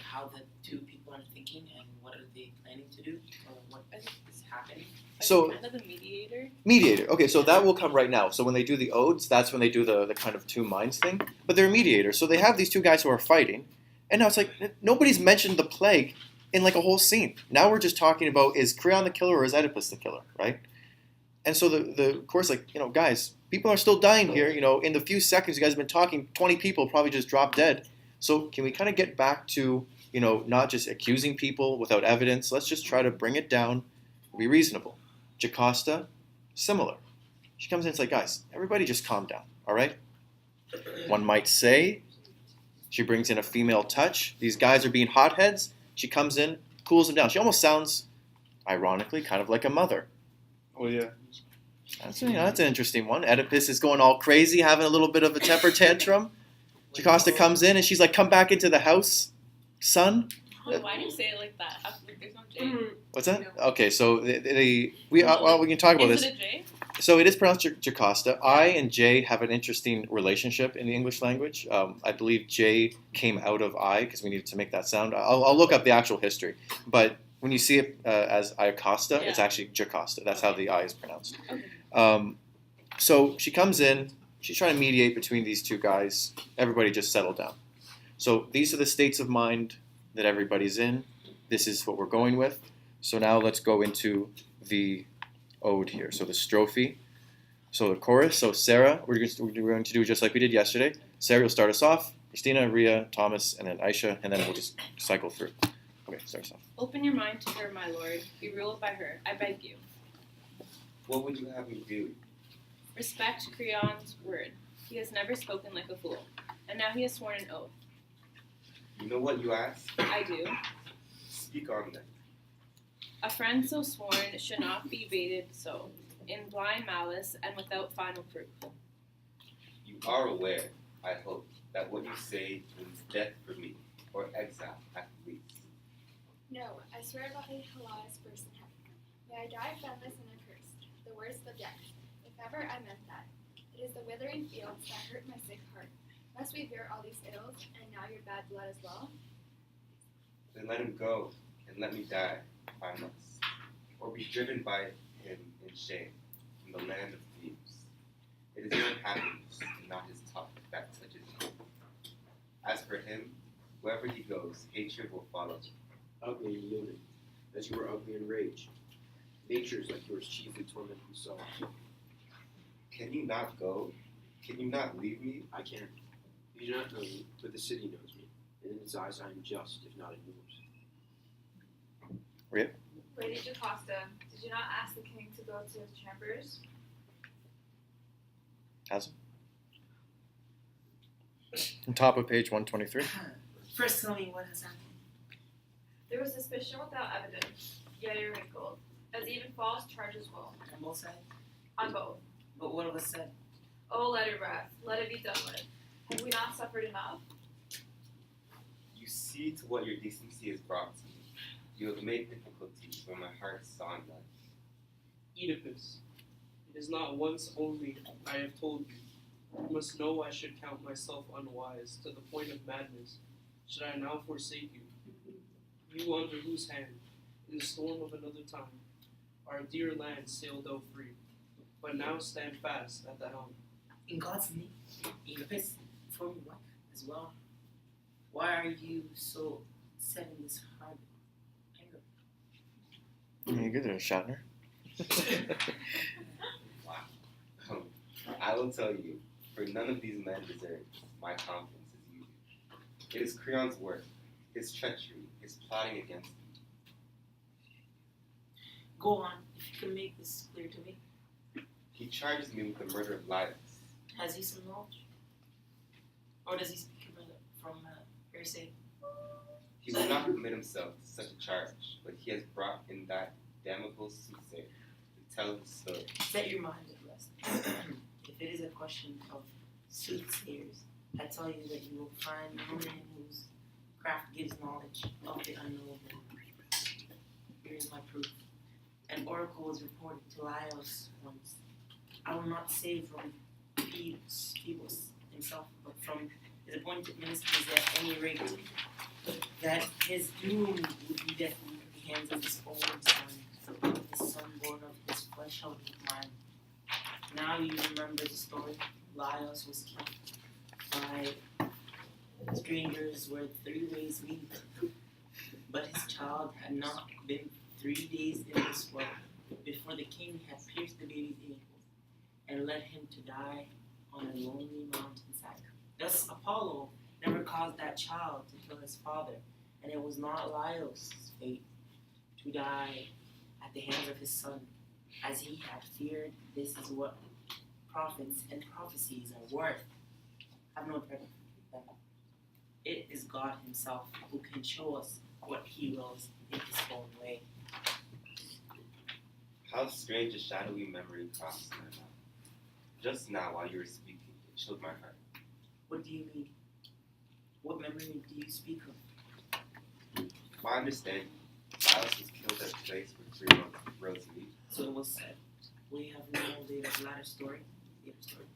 [SPEAKER 10] how the two people are thinking and what are they planning to do or what is happening.
[SPEAKER 2] So
[SPEAKER 4] kind of the mediator.
[SPEAKER 2] Mediator. Okay, so that will come right now. So when they do the odes, that's when they do the kind of two minds thing. But they're mediators. So they have these two guys who are fighting, and now it's nobody's mentioned the plague in a whole scene. Now we're just talking about, is Kreon the killer or is Oedipus the killer, right? And so the course, guys, people are still dying here. In the few seconds you guys have been talking, 20 people probably just dropped dead. So can we kind of get back to, not just accusing people without evidence? Let's just try to bring it down, be reasonable. Jocasta, similar. She comes in and it's guys, everybody just calm down, all right? One might say she brings in a female touch. These guys are being hotheads. She comes in, cools them down. She almost sounds, ironically, kind of like a mother.
[SPEAKER 1] Oh, yeah.
[SPEAKER 2] That's an interesting one. Oedipus is going all crazy, having a little bit of a temper tantrum. Jocasta comes in and she's like, come back into the house, son.
[SPEAKER 4] Why do you say it like that? There's no J.
[SPEAKER 2] What's that? Okay, so we can talk about
[SPEAKER 4] Is
[SPEAKER 2] this.
[SPEAKER 4] it a J?
[SPEAKER 2] So it is pronounced Jocasta. I and J have an interesting relationship in the English language. I believe J came out of I because we needed to make that sound. I'll look up the actual history. But when you see it as Iokaste, it's actually Jocasta. That's how the I is pronounced.
[SPEAKER 4] Okay.
[SPEAKER 2] So she comes in. She's trying to mediate between these two guys. Everybody just settle down. So these are the states of mind that everybody's in. This is what we're going with. So now let's go into the ode here. So the strophe. So the chorus. So Sarah, we're going to do just like we did yesterday. Sarah will start us off. Christina, Ria, Thomas, and then Aisha, and then we'll just cycle through. Okay, start us off.
[SPEAKER 4] Open your mind to her, my lord. Be ruled by her, I beg you.
[SPEAKER 9] What would you have me do?
[SPEAKER 4] Respect Kreon's word. He has never spoken like a fool, and now he has sworn an oath.
[SPEAKER 9] You know what you ask?
[SPEAKER 4] I do.
[SPEAKER 9] Speak on then.
[SPEAKER 4] A friend so sworn should not be baited so, in blind malice and without final proof.
[SPEAKER 9] You are aware, I hope, that what you say means death for me, or exile at least.
[SPEAKER 3] No, I swear by Hela's first in heaven. May I die friendless and accursed, the worst of death, if ever I meant that. It is the withering fields that hurt my sick heart. Must we bear all these ills, and now your bad blood as well?
[SPEAKER 9] Then let him go, and let me die, if I must, or be driven by him in shame from the land of Thebes. It is your happiness, and not his talk, that touches me. As for him, wherever he goes, hatred will follow him.
[SPEAKER 6] Ugly and yielding, as you were ugly in rage. Natures like yours chiefly torment themselves.
[SPEAKER 9] Can you not go? Can you not leave me?
[SPEAKER 6] I can't. You do not know me, but the city knows me, and in its eyes I am just, if not in yours.
[SPEAKER 3] Lady Jocasta, did you not ask the king to go to his chambers?
[SPEAKER 2] Has on top of page 123.
[SPEAKER 10] First, tell me what has happened.
[SPEAKER 3] There was suspicion without evidence, yet it wrinkled, as even false charges will,
[SPEAKER 10] On both sides?
[SPEAKER 3] on both.
[SPEAKER 10] But what was said?
[SPEAKER 3] Oh, let it rest, let it be done with. Have we not suffered enough?
[SPEAKER 9] You see to what your decency has brought to me. You have made difficulties where my heart saw none.
[SPEAKER 11] Oedipus, it is not once only I have told you. You must know I should count myself unwise to the point of madness, should I now forsake you. You under whose hand, in the storm of another time, our dear land sailed out free, but now stand fast at the helm.
[SPEAKER 10] In God's name, Oedipus, for your wife as well. Why are you so set in this hard anger?
[SPEAKER 2] You good there, Shatner?
[SPEAKER 9] Wow. I will tell you, for none of these men deserves my confidence as you do. It is Kreon's work, his treachery, his plotting against me.
[SPEAKER 10] Go on, if you can make this clear to me.
[SPEAKER 9] He charges me with the murder of Lilas.
[SPEAKER 10] Has he some knowledge? Or does he speak from hearsay?
[SPEAKER 9] He will not commit himself to such a charge, but he has brought in that damnable soothsayer to tell his story.
[SPEAKER 10] Set your mind at rest. If it is a question of soothsayers, I tell you that you will find no man whose craft gives knowledge of the unknowable. Here is my proof. An oracle was reported to Laios once. I will not say from Phoebus himself, but from his appointed ministers at any rate, that his doom would be death in the hands of his own son, the son born of his flesh shall be mine. Now you remember the story. Laios was killed by strangers where 3 ways meet. But his child had not been 3 days in this world before the king had pierced the baby's ankle and led him to die on a lonely mountainside. Thus Apollo never caused that child to kill his father, and it was not Laios' fate to die at the hands of his son, as he had feared. This is what prophets and prophecies are worth. Have no dread of them. It is God himself who can show us what he wills in his own way.
[SPEAKER 9] How strange a shadowy memory crossed my mind. Just now, while you were speaking, it chilled my heart.
[SPEAKER 10] What do you mean? What memory do you speak of?
[SPEAKER 9] My understanding, Lilas was killed at a place where Kreon roads meet.
[SPEAKER 10] So it was said. We have no the latter story. The other story.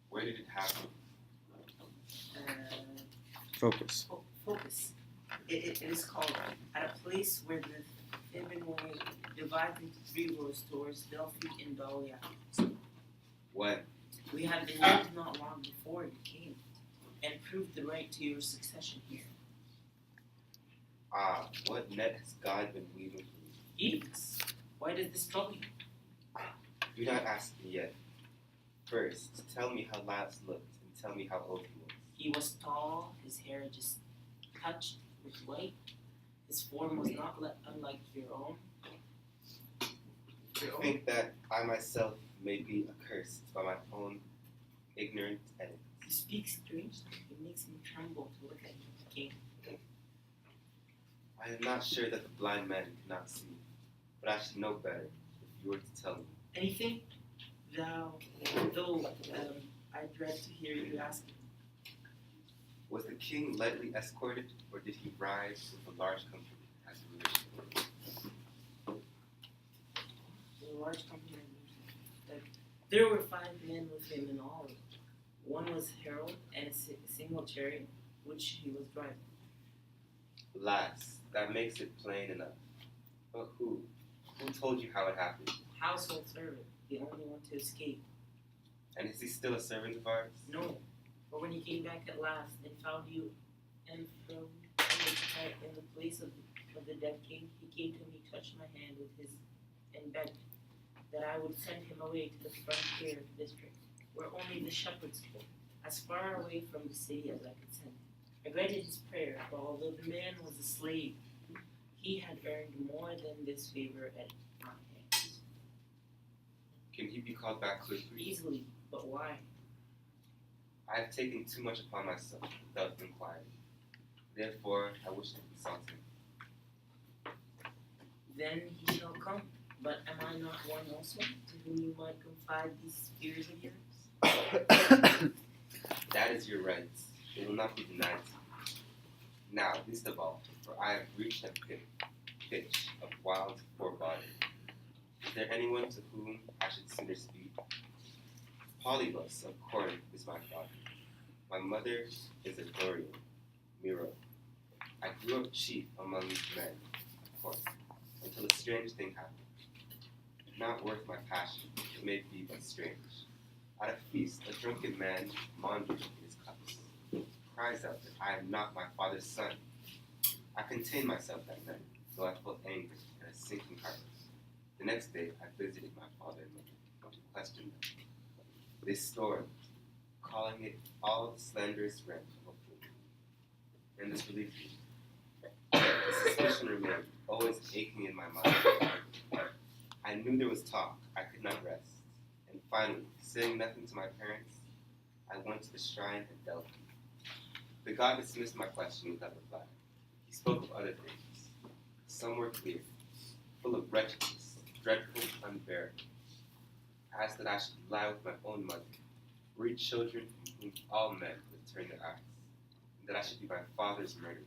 [SPEAKER 9] Where did it happen?
[SPEAKER 2] Focus.
[SPEAKER 10] Focus. It is called at a place where the Theban way divides into 3 roads towards Delphi and Dahlia.
[SPEAKER 9] When?
[SPEAKER 10] We had the news not long before you came, and proved the right to your succession here.
[SPEAKER 9] Ah, what net has God been weaving for me?
[SPEAKER 10] Oedipus, why does this trouble you?
[SPEAKER 9] Do not ask me yet. First, tell me how Lilas looked, and tell me how old he was.
[SPEAKER 10] He was tall, his hair just touched with white. His form was not unlike your own.
[SPEAKER 9] I think that I myself may be accursed by my own ignorant edit.
[SPEAKER 10] You speak strangely. It makes me tremble to look at you, king.
[SPEAKER 9] I am not sure that the blind man cannot see, but I should know better if you were to tell me.
[SPEAKER 10] Anything? Though I dread to hear you ask it.
[SPEAKER 9] Was the king lightly escorted, or did he ride with a large company as a relation?
[SPEAKER 10] A large company. There were 5 men with him in all. One was herald and a single chariot, which he was driving.
[SPEAKER 9] Alas, that makes it plain enough. But who? Who told you how it happened?
[SPEAKER 10] Household servant, the only one to escape.
[SPEAKER 9] And is he still a servant of ours?
[SPEAKER 10] No, but when he came back at last and found you enthroned in the place of the dead king, he came to me, touched my hand with his and begged that I would send him away to the frontier district, where only the shepherds go, as far away from the city as I could send him. I granted his prayer, for although the man was a slave, he had earned more than this favor at my hands.
[SPEAKER 9] Can he be called back quickly?
[SPEAKER 10] Easily, but why?
[SPEAKER 9] I have taken too much upon myself without inquiry. Therefore, I wish to consult him.
[SPEAKER 10] Then he shall come. But am I not one also, to whom you might confide these fears of yours?
[SPEAKER 9] That is your right. It will not be denied to you. Now, least of all, for I have reached a pitch of wild foreboding. Is there anyone to whom I should sooner speak? Polybus of Corinth is my father. My mother is a Dorian, Miro. I grew up chief among these men of Corinth, until a strange thing happened. Not worth my passion, it may be but strange. At a feast, a drunken man, maundering in his cups, cries out that I am not my father's son. I contained myself that night, though I felt angry and a sinking heart. The next day, I visited my father and mother to question them. They stormed, calling it all the slanderous rant of a fool. And this relieved me. The suspicion remained, always aching in my mind. I knew there was talk, I could not rest. And finally, saying nothing to my parents, I went to the shrine at Delphi. The god dismissed my question without reply. He spoke of other things. Some were clear, full of wretchedness, dreadful, unbearable. Asked that I should lie with my own mother, breed children from whom all men would turn their eyes, and that I should be my father's murderer.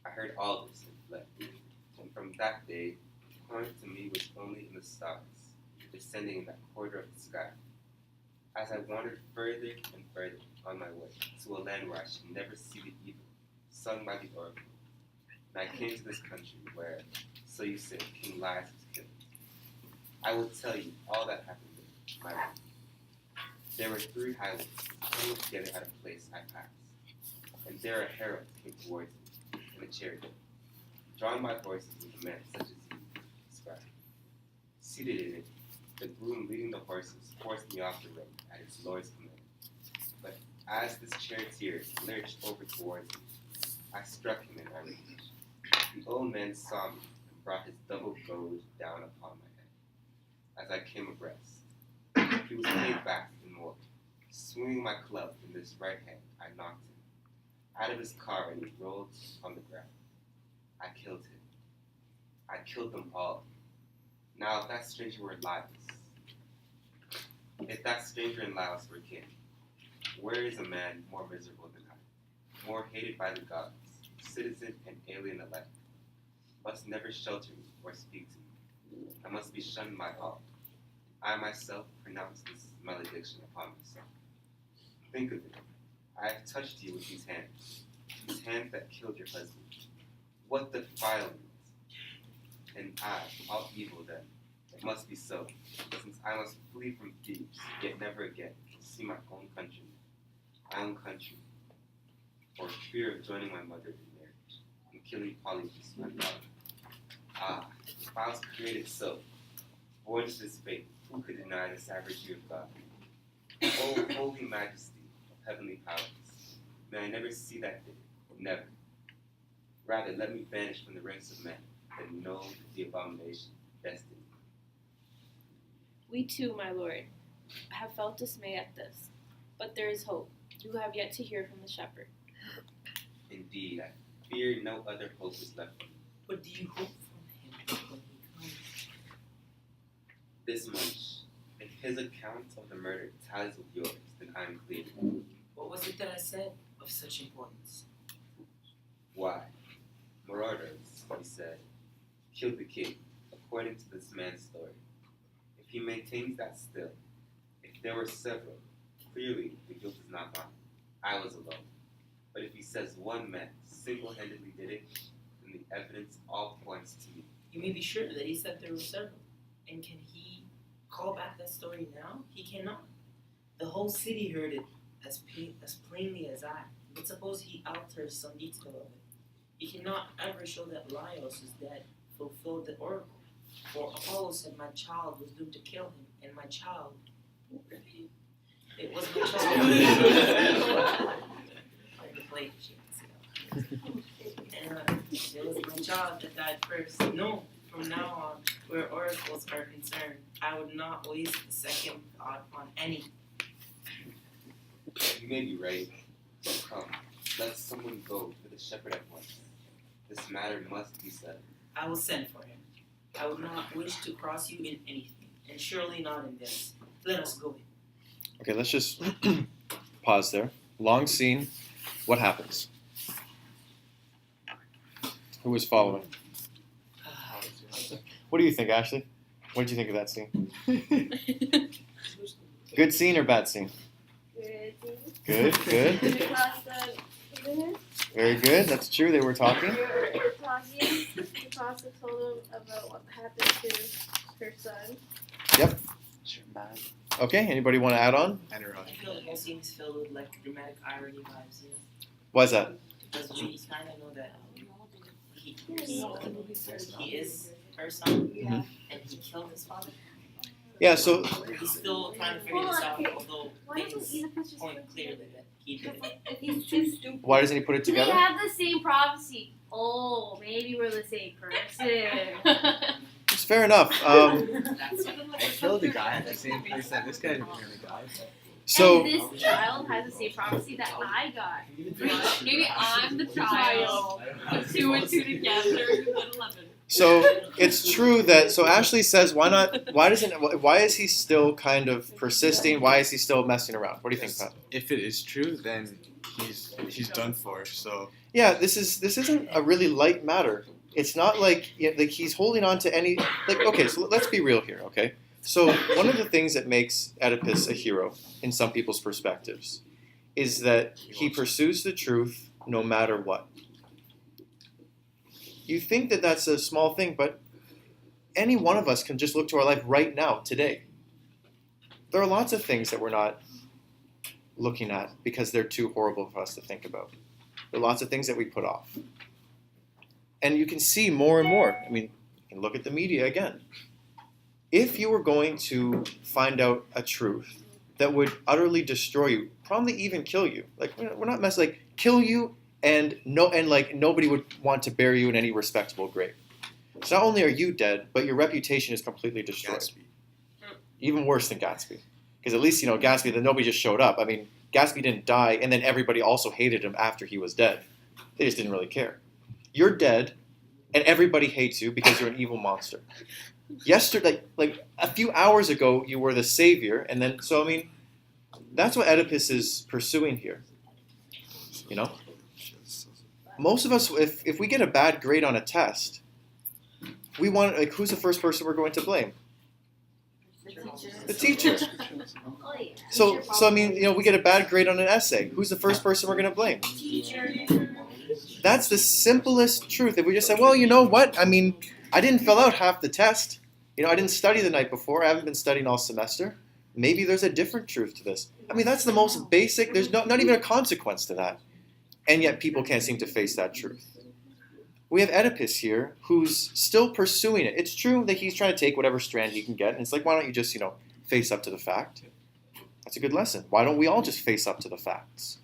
[SPEAKER 9] I heard all this and fled. And from that day, Corinth to me was only in the stars, descending in that quarter of the sky. As I wandered further and further on my way to a land where I should never see the evil sung by the oracle, and I came to this country where, so you say, King Laius was killed. I will tell you all that happened there, my lord. There were 3 highways, coming together at a place I passed, and there a herald came towards me in a chariot, drawn by horses with men such as you described. Seated in it, the groom leading the horses forced me off the road at his lord's command. But as this charioteer lurched over towards me, I struck him in my rage. The old man saw me and brought his double goad down upon my head. As I came abreast, he was laid back and more. Swinging my club in this right hand, I knocked him out of his car and he rolled on the ground. I killed him. I killed them all. Now, if that stranger were Laius, if that stranger and Laius were king, where is a man more miserable than I, more hated by the gods, citizen and alien alike, must never shelter me or speak to me. I must be shunned by all. I myself pronounce this malediction upon myself. Think of it. I have touched you with these hands that killed your husband. What defilement! And I, all evil then, it must be so, since I must flee from Thebes, yet never again see my own country, for fear of joining my mother in marriage, and killing Polybus, my father. Ah, if I was created so, born to this fate, who could deny the savagery of God? O holy majesty of heavenly powers, may I never see that day, never. Rather, let me vanish from the ranks of men than know the abomination of destiny.
[SPEAKER 4] We too, my lord, have felt dismay at this, but there is hope. You have yet to hear from the shepherd.
[SPEAKER 9] Indeed, I fear no other hope is left for me.
[SPEAKER 10] What do you hope from him when he comes?
[SPEAKER 9] This much, if his account of the murder tallies with yours, then I am clear.
[SPEAKER 10] What was it that I said of such importance?
[SPEAKER 9] Why? Marauders, he said, killed the king, according to this man's story. If he maintains that still, if there were several, clearly the guilt is not mine. I was alone. But if he says one man single-handedly did it, then the evidence all points to me.
[SPEAKER 10] You may be sure that he said there were several. And can he call back that story now? He cannot. The whole city heard it as plainly as I. But suppose he alters some detail of it. He cannot ever show that Laios is dead, fulfilled the oracle. For Apollo said my child was doomed to kill him, and my child, it was my child. The plate, and it was my child that died first. No, from now on, where oracles are concerned, I would not waste a second thought on any.
[SPEAKER 9] You may be right. But come, let someone go for the shepherd at once. This matter must be settled.
[SPEAKER 10] I will send for him. I would not wish to cross you in anything, and surely not in this. Let us go in.
[SPEAKER 2] Okay, let's just pause there. Long scene. What happens? Who was following? What do you think, Ashley? What did you think of that scene? Good scene or bad scene? Good, good. Very good. That's true. They were talking.
[SPEAKER 12] Jocasta told him about what happened to her son.
[SPEAKER 2] Yep. Okay. Anybody want to add on?
[SPEAKER 10] I feel the whole scene is filled with like dramatic irony vibes. You know?
[SPEAKER 2] Why is that?
[SPEAKER 10] Because we kind of know that he is her son, and he killed his father.
[SPEAKER 2] Yeah. So
[SPEAKER 10] He's still trying to figure this out, although things point clearly that he did it.
[SPEAKER 7] He's too stupid.
[SPEAKER 2] why doesn't he put it
[SPEAKER 12] They
[SPEAKER 2] together?
[SPEAKER 12] have the same prophecy. Oh, maybe we're the same person.
[SPEAKER 2] It's fair enough.
[SPEAKER 5] I killed the guy at the same place that this guy didn't really die.
[SPEAKER 2] So
[SPEAKER 12] And this child has the same prophecy that I got.
[SPEAKER 4] Maybe I'm the child. 2 and 2 together equals 11.
[SPEAKER 2] So it's true that Ashley says why is he still kind of persisting? Why is he still messing around? What do you think, Pat?
[SPEAKER 5] If it is true, then he's done for. So
[SPEAKER 2] Yeah, this isn't a really light matter. It's not like he's holding on to any okay, so let's be real here, okay? So one of the things that makes Oedipus a hero in some people's perspectives is that he pursues the truth no matter what. You think that that's a small thing, but any one of us can just look to our life right now, today. There are lots of things that we're not looking at because they're too horrible for us to think about. There are lots of things that we put off. And you can see more and more. I mean, you can look at the media again. If you were going to find out a truth that would utterly destroy you, probably even kill you, like we're not messing, like kill you and nobody would want to bury you in any respectable grave. So not only are you dead, but your reputation is completely destroyed.
[SPEAKER 5] Gatsby.
[SPEAKER 2] Even worse than Gatsby. Because at least, Gatsby, that nobody just showed up. I mean, Gatsby didn't die, and then everybody also hated him after he was dead. They just didn't really care. You're dead, and everybody hates you because you're an evil monster. Yesterday, like a few hours ago, you were the savior, and then, so I mean, that's what Oedipus is pursuing here. Most of us, if we get a bad grade on a test, we want, who's the first person we're going to blame? The teacher. So I mean, we get a bad grade on an essay. Who's the first person we're going to blame?
[SPEAKER 7] Teacher.
[SPEAKER 2] That's the simplest truth. If we just say, well, you know what? I mean, I didn't fill out half the test. I didn't study the night before. I haven't been studying all semester. Maybe there's a different truth to this. I mean, that's the most basic. There's not even a consequence to that. And yet people can't seem to face that truth. We have Oedipus here who's still pursuing it. It's true that he's trying to take whatever strand he can get. And it's like, why don't you just, face up to the fact? That's a good lesson. Why don't we all just face up to the facts?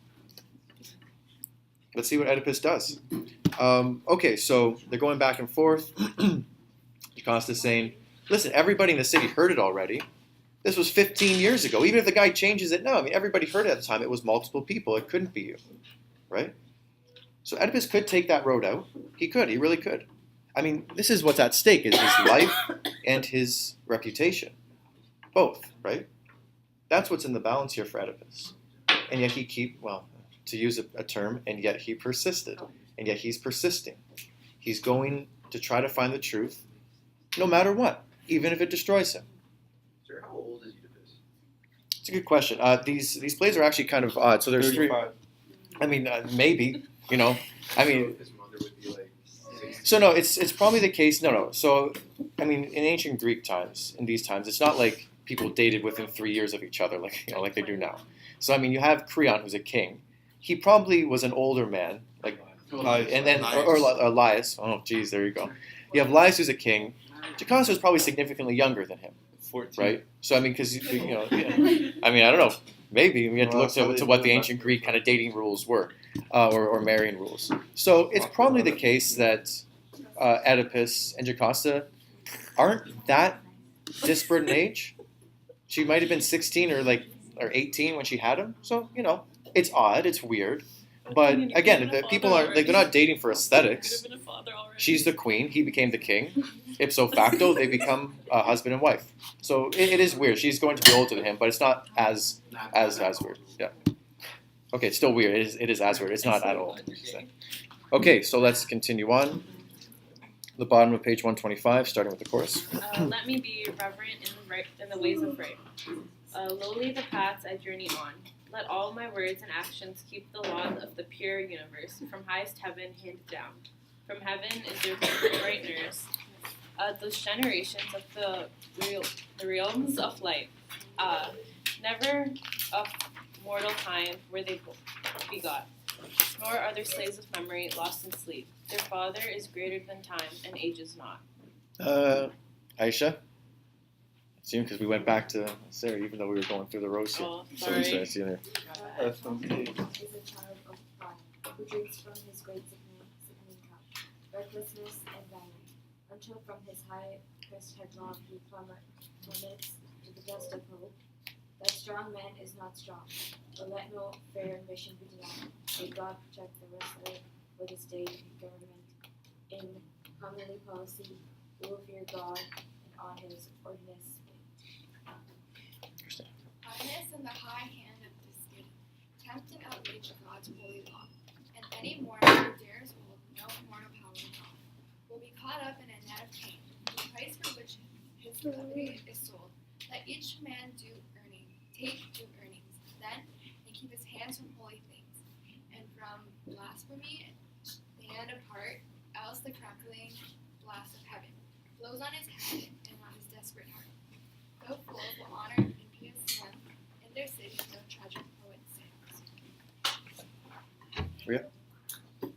[SPEAKER 2] Let's see what Oedipus does. Okay, so they're going back and forth. Jocasta's saying, listen, everybody in the city heard it already. This was 15 years ago. Even if the guy changes it now, I mean, everybody heard it at the time. It was multiple people. It couldn't be you, right? So Oedipus could take that road out. He could. He really could. I mean, this is what's at stake, is his life and his reputation. Both, right? That's what's in the balance here for Oedipus. And yet to use a term, and yet he persisted. And yet he's persisting. He's going to try to find the truth no matter what, even if it destroys him.
[SPEAKER 6] Sir, how old is Oedipus?
[SPEAKER 2] It's a good question. These plays are actually kind of odd. So there's
[SPEAKER 1] 35.
[SPEAKER 2] I mean, maybe, I mean,
[SPEAKER 5] So his mother would be like 60.
[SPEAKER 2] so no, it's probably the case. No. So, I mean, in ancient Greek times, in these times, it's not like people dated within 3 years of each other, like they do now. So, I mean, you have Kreon, who's a king. He probably was an older man, and then or Elias. Oh, geez, there you go. You have Laius, who's a king. Jocasta is probably significantly younger than him,
[SPEAKER 1] 14.
[SPEAKER 2] right? So I mean, because yeah. I mean, I don't know. Maybe we have to look to what the ancient Greek kind of dating rules were, or marrying rules. So it's probably the case that Oedipus and Jocasta aren't that disparate in age. She might have been 16 or 18 when she had him. So it's odd, it's weird. But again, the people aren't they're not dating for aesthetics. She's the queen. He became the king. Ipso facto, they become husband and wife. So it is weird. She's going to be older than him, but it's not as weird. Yeah. Okay, it's still weird. It is as weird. It's not at all. Okay, so let's continue on. The bottom of page 125, starting with the chorus.
[SPEAKER 4] Let me be reverent in the ways of right. Lowly the paths I journey on. Let all my words and actions keep the laws of the pure universe, from highest heaven handed down. From heaven is your bright nurse. Those generations of the realms of light. Never of mortal time were they begot, nor are their slaves of memory lost in sleep. Their father is greater than time, and ages not.
[SPEAKER 2] Aisha? Because we went back to Sarah, even though we were going through the rows here.
[SPEAKER 4] Oh, sorry.
[SPEAKER 2] So I see there.
[SPEAKER 13] Is a child of pride, who drinks from his great sickening cup, recklessness and vanity, until from his high crest headlong he plummets to the dust of hope. That strong man is not strong, but let no fair ambition be denied. May God protect the wrestler with his state and government. In commonly policy, we will fear God and on his ordinance.
[SPEAKER 3] Highness and the high hand of this state tempt and outrage God's holy law, and any mortal who dares hold no mortal power at all will be caught up in a net of pain. The price for which his liberty is sold. Let each man take due earnings, then and keep his hands from holy things, and from blasphemy stand apart, else the crackling blast of heaven blows on his head and on his desperate heart. Though fools will honor impious men, in their city no tragic poet sings.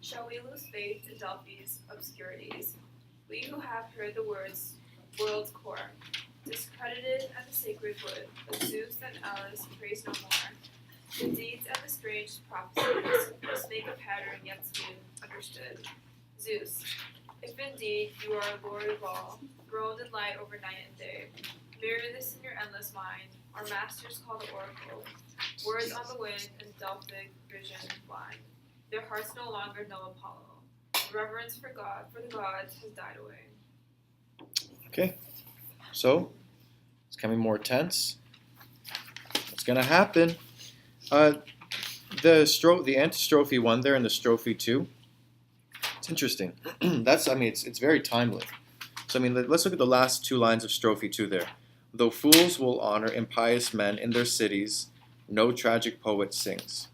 [SPEAKER 14] Shall we lose faith in Delphi's obscurities? We who have heard the world's core, discredited at the sacred wood, but Zeus and Alice praise no more. The deeds and the strange prophecies must make a pattern yet soon understood. Zeus, if indeed you are Lord of all, throned in light over night and day, mirror this in your endless mind. Our masters call the oracle, words on the wind and Delphic vision blind. Their hearts no longer know Apollo. Reverence for God, for the gods, has died away.
[SPEAKER 2] Okay, so it's becoming more tense. What's going to happen? The antistrophe 1 there and the strophe 2. It's interesting. It's very timely. So let's look at the last 2 lines of strophe 2 there. Though fools will honor impious men in their cities, no tragic poet sings.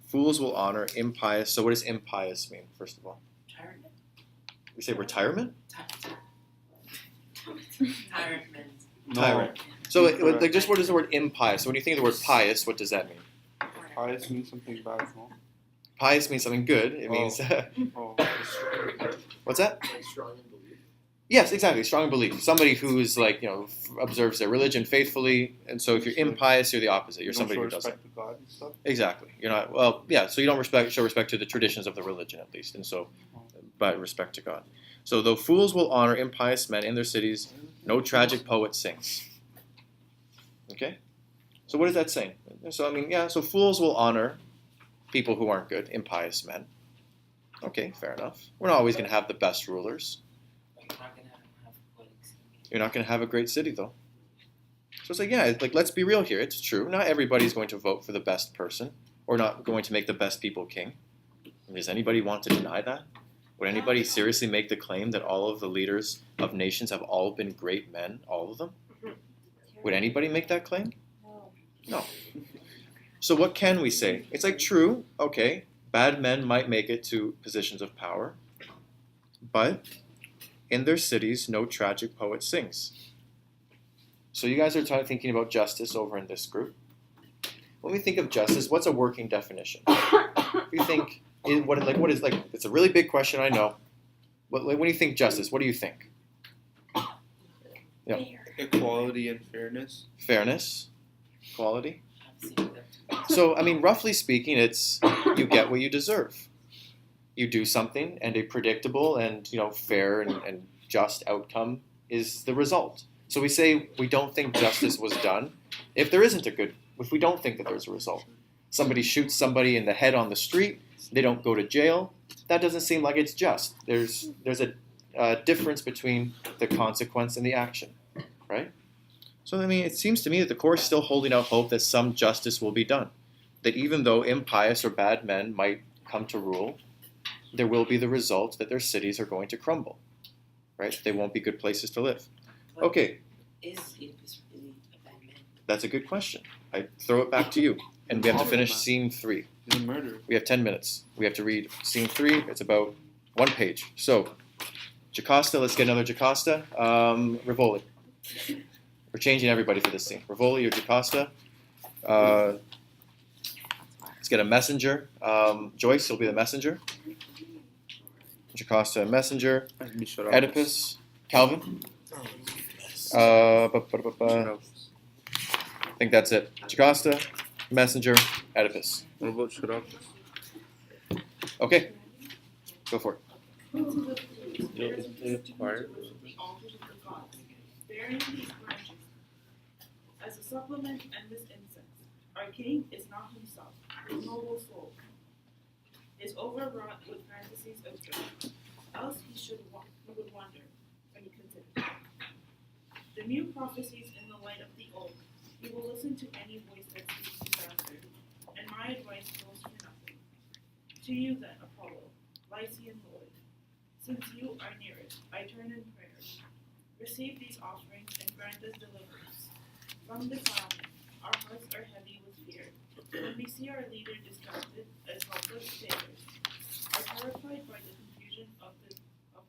[SPEAKER 2] Fools will honor impious. So what does impious mean, first of all?
[SPEAKER 10] Retirement.
[SPEAKER 2] We say retirement?
[SPEAKER 10] Tyrant.
[SPEAKER 2] Tyrant. So just what is the word impious? So when you think of the word pious, what does that mean?
[SPEAKER 1] Pious means something bad, no?
[SPEAKER 2] Pious means something good. It means... What's that?
[SPEAKER 6] Strong in belief.
[SPEAKER 2] Yes, exactly. Strong in belief. Somebody who's observes their religion faithfully. And so if you're impious, you're the opposite. You're somebody who doesn't.
[SPEAKER 1] Respect to God and stuff?
[SPEAKER 2] Exactly. You're not, so you don't show respect to the traditions of the religion at least. And so, but respect to God. So though fools will honor impious men in their cities, no tragic poet sings. Okay? So what is that saying? So so fools will honor people who aren't good, impious men. Okay, fair enough. We're not always going to have the best rulers. You're not going to have a great city, though. So it's let's be real here. It's true. Not everybody's going to vote for the best person or not going to make the best people king. Does anybody want to deny that? Would anybody seriously make the claim that all of the leaders of nations have all been great men, all of them? Would anybody make that claim? No. So what can we say? It's true, okay, bad men might make it to positions of power, but in their cities, no tragic poet sings. So you guys are thinking about justice over in this group. When we think of justice, what's a working definition? If you think, it's a really big question, I know. When you think justice, what do you think? Yeah.
[SPEAKER 1] Equality and fairness.
[SPEAKER 2] Fairness, equality. So, I mean, roughly speaking, it's you get what you deserve. You do something, and a predictable and fair and just outcome is the result. So we say we don't think justice was done if we don't think that there's a result. Somebody shoots somebody in the head on the street, they don't go to jail. That doesn't seem like it's just. There's a difference between the consequence and the action, right? So, I mean, it seems to me that the court is still holding out hope that some justice will be done. That even though impious or bad men might come to rule, there will be the result that their cities are going to crumble, right? They won't be good places to live. Okay.
[SPEAKER 10] Is Oedipus really a bad man?
[SPEAKER 2] That's a good question. I throw it back to you. And we have to finish scene 3.
[SPEAKER 1] He's a murderer.
[SPEAKER 2] We have 10 minutes. We have to read scene 3. It's about 1 page. So, Jocasta, let's get another Jocasta. Rivoli. We're changing everybody for this scene. Rivoli or Jocasta. Let's get a messenger. Joyce will be the messenger. Jocasta, messenger. Oedipus. Calvin. I think that's it. Jocasta, messenger, Oedipus.
[SPEAKER 1] What about Shirapis?
[SPEAKER 2] Okay, go for it.
[SPEAKER 15] Bearing these branches as a supplement and this incense. Our king is not himself, his noble soul is overwrought with fantasies of joy. Else he would wonder when he considered the new prophecies in the light of the old. He will listen to any voice that speaks disaster, and my advice goes for nothing. To you then, Apollo, Lycian Lord, since you are nearest, I turn in prayer. Receive these offerings and grant us deliverance. From the cloud, our hearts are heavy with fear. When we see our leader distracted as helpless sailors, are terrified by the confusion of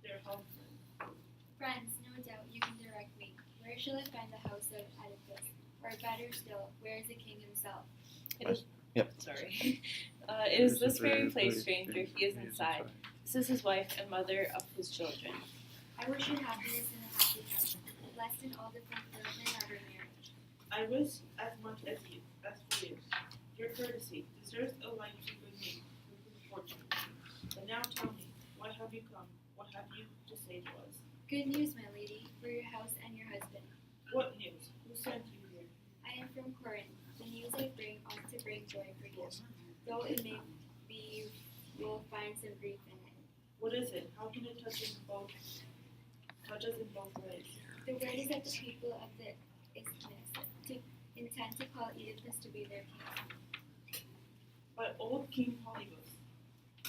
[SPEAKER 15] their helpsmen.
[SPEAKER 3] Friends, no doubt you can direct me. Where shall I find the house of Oedipus? Or better still, where is the king himself?
[SPEAKER 4] Sorry. It is this very place, stranger. He is inside. This is his wife and mother of his children.
[SPEAKER 3] I wish you happiness in a happy house, blessed in all the fulfillment of your marriage.
[SPEAKER 15] I wish as much as for you. Your courtesy deserves a like to good name with good fortune. But now tell me, why have you come? What have you to say to us?
[SPEAKER 3] Good news, my lady, for your house and your husband.
[SPEAKER 15] What news? Who sent you here?
[SPEAKER 3] I am from Corinth. The news I bring ought to bring joy for you, though it may be you will find some grief in it.
[SPEAKER 15] What is it? How can it touch us in both ways?
[SPEAKER 3] The word is that the people of the Isthmus intend to call Oedipus to be their king.
[SPEAKER 15] But old King Polybus,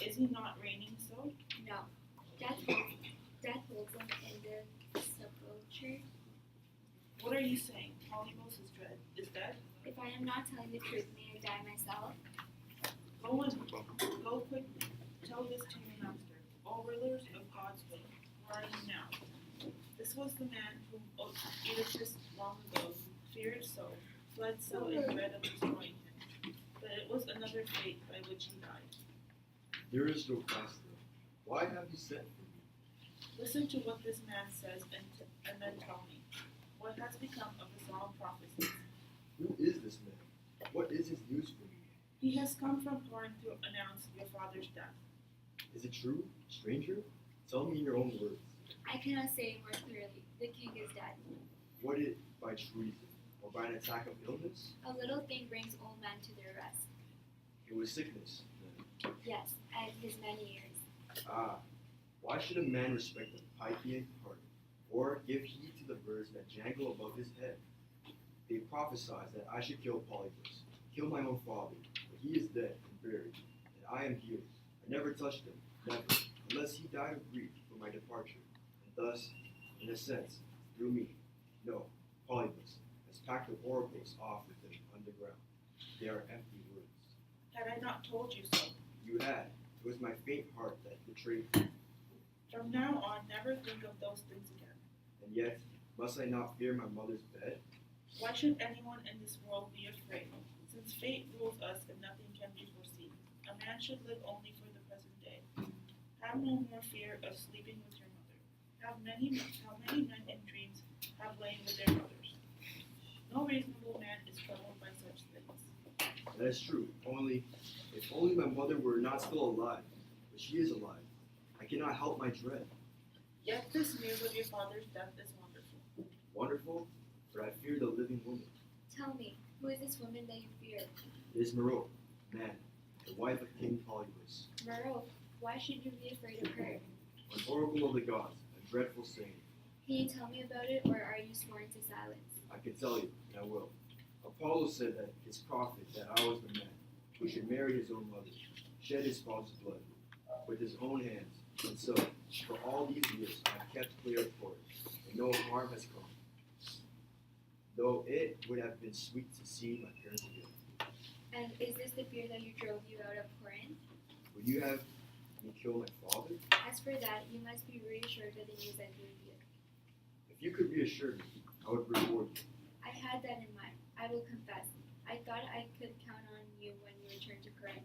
[SPEAKER 15] is he not reigning still?
[SPEAKER 3] No. Death holds him in the sepulchre.
[SPEAKER 15] What are you saying? Polybus is dead?
[SPEAKER 3] If I am not telling the truth, may I die myself?
[SPEAKER 15] Go quickly. Tell this to your master. All rulers of God's will, where are you now? This was the man whom Oedipus long ago feared so, fled so in dread of destroying him. But it was another fate by which he died.
[SPEAKER 16] Dearest Jocasta, why have you sent for me?
[SPEAKER 15] Listen to what this man says and then tell me. What has become of the solemn prophecies?
[SPEAKER 16] Who is this man? What is his news for me?
[SPEAKER 15] He has come from Corinth to announce your father's death.
[SPEAKER 16] Is it true, stranger? Tell me in your own words.
[SPEAKER 3] I cannot say more clearly. The king is dead.
[SPEAKER 16] What it by treason, or by an attack of illness?
[SPEAKER 3] A little thing brings old men to their rest.
[SPEAKER 16] It was sickness, then.
[SPEAKER 3] Yes, and his many years.
[SPEAKER 16] Ah, why should a man respect the Pythian heart, or give heed to the birds that jangle above his head? They prophesied that I should kill Polybus, kill my own father, but he is dead and buried, and I am here. I never touched him, never, unless he died of grief for my departure, and thus, in a sense, through me. No, Polybus has packed the oracles off with him underground. They are empty words.
[SPEAKER 15] Had I not told you so?
[SPEAKER 16] You had. It was my faint heart that betrayed me.
[SPEAKER 15] From now on, never think of those things again.
[SPEAKER 16] And yet, must I not fear my mother's bed?
[SPEAKER 15] Why should anyone in this world be afraid? Since fate rules us and nothing can be foreseen, a man should live only for the present day. Have no more fear of sleeping with your how many men in dreams have lain with their mothers. No reasonable man is troubled by such things.
[SPEAKER 16] That is true. If only my mother were not still alive. But she is alive. I cannot help my dread.
[SPEAKER 15] Yet this news of your father's death is wonderful.
[SPEAKER 16] Wonderful, but I fear the living woman.
[SPEAKER 13] Tell me, who is this woman that you fear?
[SPEAKER 16] It is Merope, man, the wife of King Polybus,
[SPEAKER 13] Mero, why should you be afraid of her?
[SPEAKER 16] an oracle of the gods, a dreadful saying.
[SPEAKER 13] Can you tell me about it, or are you sworn to silence?
[SPEAKER 16] I can tell you, and I will. Apollo said that his prophet, that I was the man who should marry his own mother, shed his father's blood with his own hands, and so, for all these years, I have kept clear of court, and no harm has come. Though it would have been sweet to see my parents again.
[SPEAKER 13] And is this the fear that drove you out of Corinth?
[SPEAKER 16] Would you have me kill my father?
[SPEAKER 13] As for that, you must be reassured by the news I gave you.
[SPEAKER 16] If you could reassure me, I would reward you.
[SPEAKER 13] I had that in mind. I will confess. I thought I could count on you when you returned to Corinth.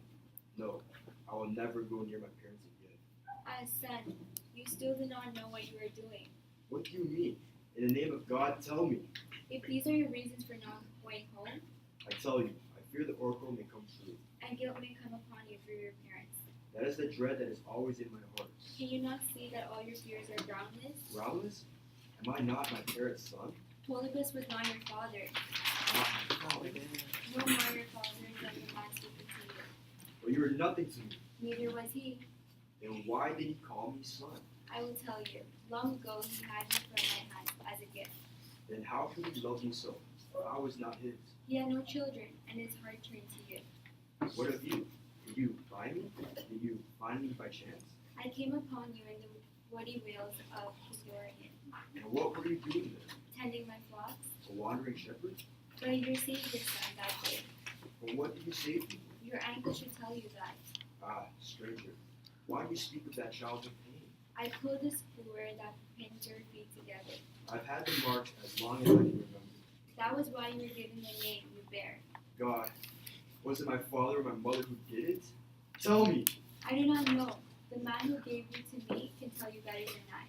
[SPEAKER 16] No, I will never go near my parents again.
[SPEAKER 13] Son, you still do not know what you are doing.
[SPEAKER 16] What do you mean? In the name of God, tell me.
[SPEAKER 13] If these are your reasons for not going home,
[SPEAKER 16] I tell you, I fear the oracle may come true.
[SPEAKER 13] and guilt may come upon you through your parents.
[SPEAKER 16] That is the dread that is always in my heart.
[SPEAKER 13] Can you not see that all your fears are groundless?
[SPEAKER 16] Groundless? Am I not my parents' son?
[SPEAKER 13] Polybus was not your father.
[SPEAKER 16] Not my father.
[SPEAKER 13] No more your father than the man speaking to you.
[SPEAKER 16] Well, you are nothing to me.
[SPEAKER 13] Neither was he.
[SPEAKER 16] Then why did he call me son?
[SPEAKER 13] I will tell you. Long ago he had me from my hands as a gift.
[SPEAKER 16] Then how could he love me so? For I was not his.
[SPEAKER 13] He had no children, and his heart turned to you.
[SPEAKER 16] What of you? Did you find me? Did you find me by chance?
[SPEAKER 13] I came upon you in the woody vales of Dorian,
[SPEAKER 16] And what were you doing there?
[SPEAKER 13] tending my flocks.
[SPEAKER 16] A wandering shepherd?
[SPEAKER 13] But you saved your son that day.
[SPEAKER 16] Or what did you save me?
[SPEAKER 13] Your ankle should tell you that.
[SPEAKER 16] Ah, stranger, why do you speak of that childhood pain?
[SPEAKER 13] I pulled the spoor that pinned your feet together.
[SPEAKER 16] I've had the marks as long as I can remember.
[SPEAKER 13] That was why you were given the name you bear.
[SPEAKER 16] God, was it my father or my mother who did it? Tell me!
[SPEAKER 13] I do not know. The man who gave you to me can tell you better than I.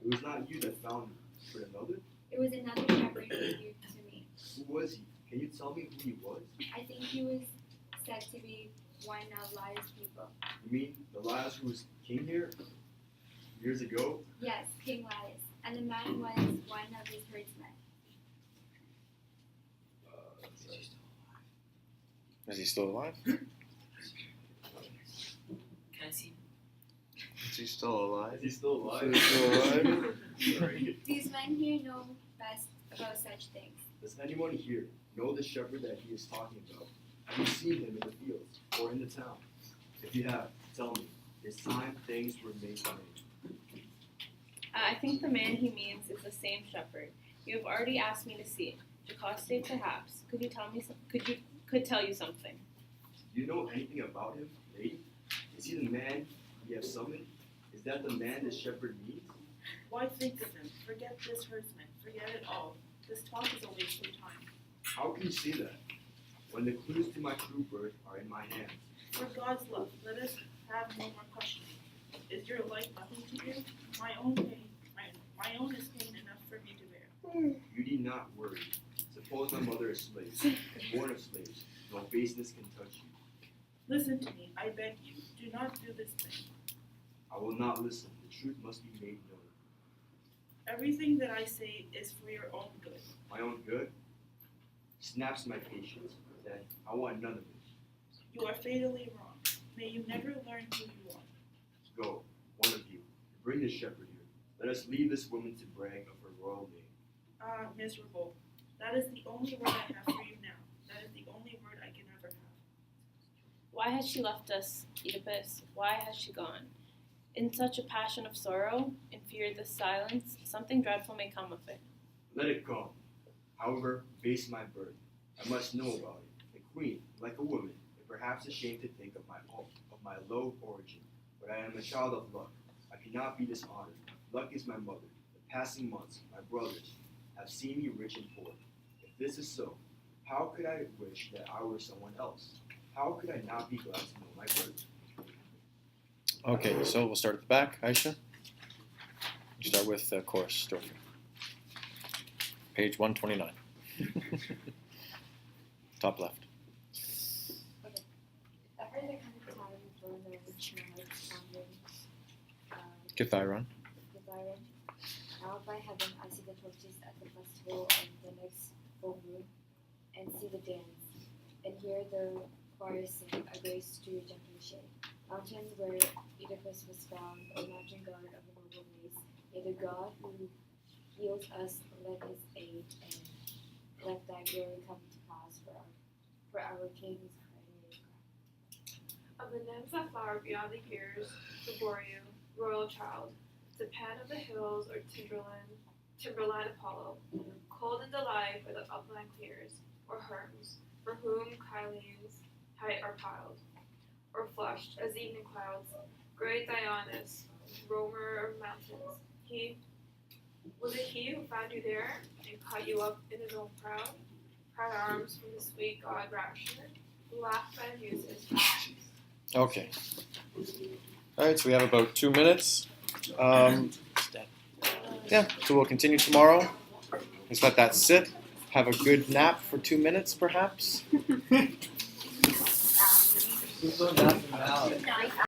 [SPEAKER 16] It was not you that found me, but another?
[SPEAKER 13] It was another shepherd who gave you to me.
[SPEAKER 16] Who was he? Can you tell me who he was?
[SPEAKER 13] I think he was said to be one of Laia's people.
[SPEAKER 16] You mean the Laius who was king here years ago?
[SPEAKER 13] Yes, King Laius. And the man was one of his herdsmen.
[SPEAKER 17] Is he still alive?
[SPEAKER 10] Can I see?
[SPEAKER 5] Is he still alive?
[SPEAKER 16] Is he still alive?
[SPEAKER 5] Is he still alive?
[SPEAKER 16] Sorry.
[SPEAKER 13] These men here know best about such things.
[SPEAKER 16] Does anyone here know the shepherd that he is talking about? Have you seen him in the fields or in the town? If you have, tell me. It's time things were made plain.
[SPEAKER 4] I think the man he means is the same shepherd. You have already asked me to see. Jocasta, perhaps. Could tell you something.
[SPEAKER 16] Do you know anything about him, lady? Is he the man we have summoned? Is that the man the shepherd means?
[SPEAKER 15] Why think of him? Forget this herdsman. Forget it all. This talk is a waste of time.
[SPEAKER 16] How can you say that? When the clues to my true birth are in my hands.
[SPEAKER 15] For God's love, let us have no more questioning. Is your life nothing to you? My own pain, my own is pain enough for me to bear.
[SPEAKER 16] You need not worry. Suppose my mother is slave, and born of slaves. No baseness can touch you.
[SPEAKER 15] Listen to me, I beg you. Do not do this thing.
[SPEAKER 16] I will not listen. The truth must be made known.
[SPEAKER 15] Everything that I say is for your own good.
[SPEAKER 16] My own good? Snaps my patience. Then I want none of it.
[SPEAKER 15] You are fatally wrong. May you never learn who you are.
[SPEAKER 16] Go, one of you. Bring the shepherd here. Let us leave this woman to brag of her royal name.
[SPEAKER 15] Ah, miserable. That is the only word I have for you now. That is the only word I can ever have.
[SPEAKER 4] Why has she left us, Oedipus? Why has she gone? In such a passion of sorrow, in fear of this silence, something dreadful may come of it.
[SPEAKER 16] Let it come. However base my birth, I must know about it. The queen, like a woman, is perhaps ashamed to think of my low origin. But I am a child of luck. I cannot be dishonored. Luck is my mother. The passing months, my brothers, have seen me rich and poor. If this is so, how could I wish that I were someone else? How could I not be glad to know my birth?
[SPEAKER 17] Okay, so we'll start at the back. Aisha?
[SPEAKER 18] You start with the chorus strophe. Page 129. Top left.
[SPEAKER 13] Ever the kind of time when the original sounding
[SPEAKER 18] Kithiron.
[SPEAKER 13] Teiresias. Now by heaven I see the torches at the festival of the next full moon, and see the dance, and hear the choir sing a grace to your gentle shade. Mountain where Oedipus was found, a mountain god of a noble race, may the God who heals us lend his aid, and let thy glory come to pass for our King's credit.
[SPEAKER 14] Of the nymphs that flower beyond the years, the Boreal, royal child, the Pan of the hills, or Timberline Apollo, cold in July for the upland clears, or Hermes, for whom Kylene's height are piled, or flushed as evening clouds, great Dionysus, roamer of mountains. Was it he who found you there and caught you up in his own proud arms from the sweet god Rapture, who laughed by the muses?
[SPEAKER 18] Okay. All right, so we have about 2 minutes. Yeah, so we'll continue tomorrow. Just let that sit. Have a good nap for 2 minutes, perhaps.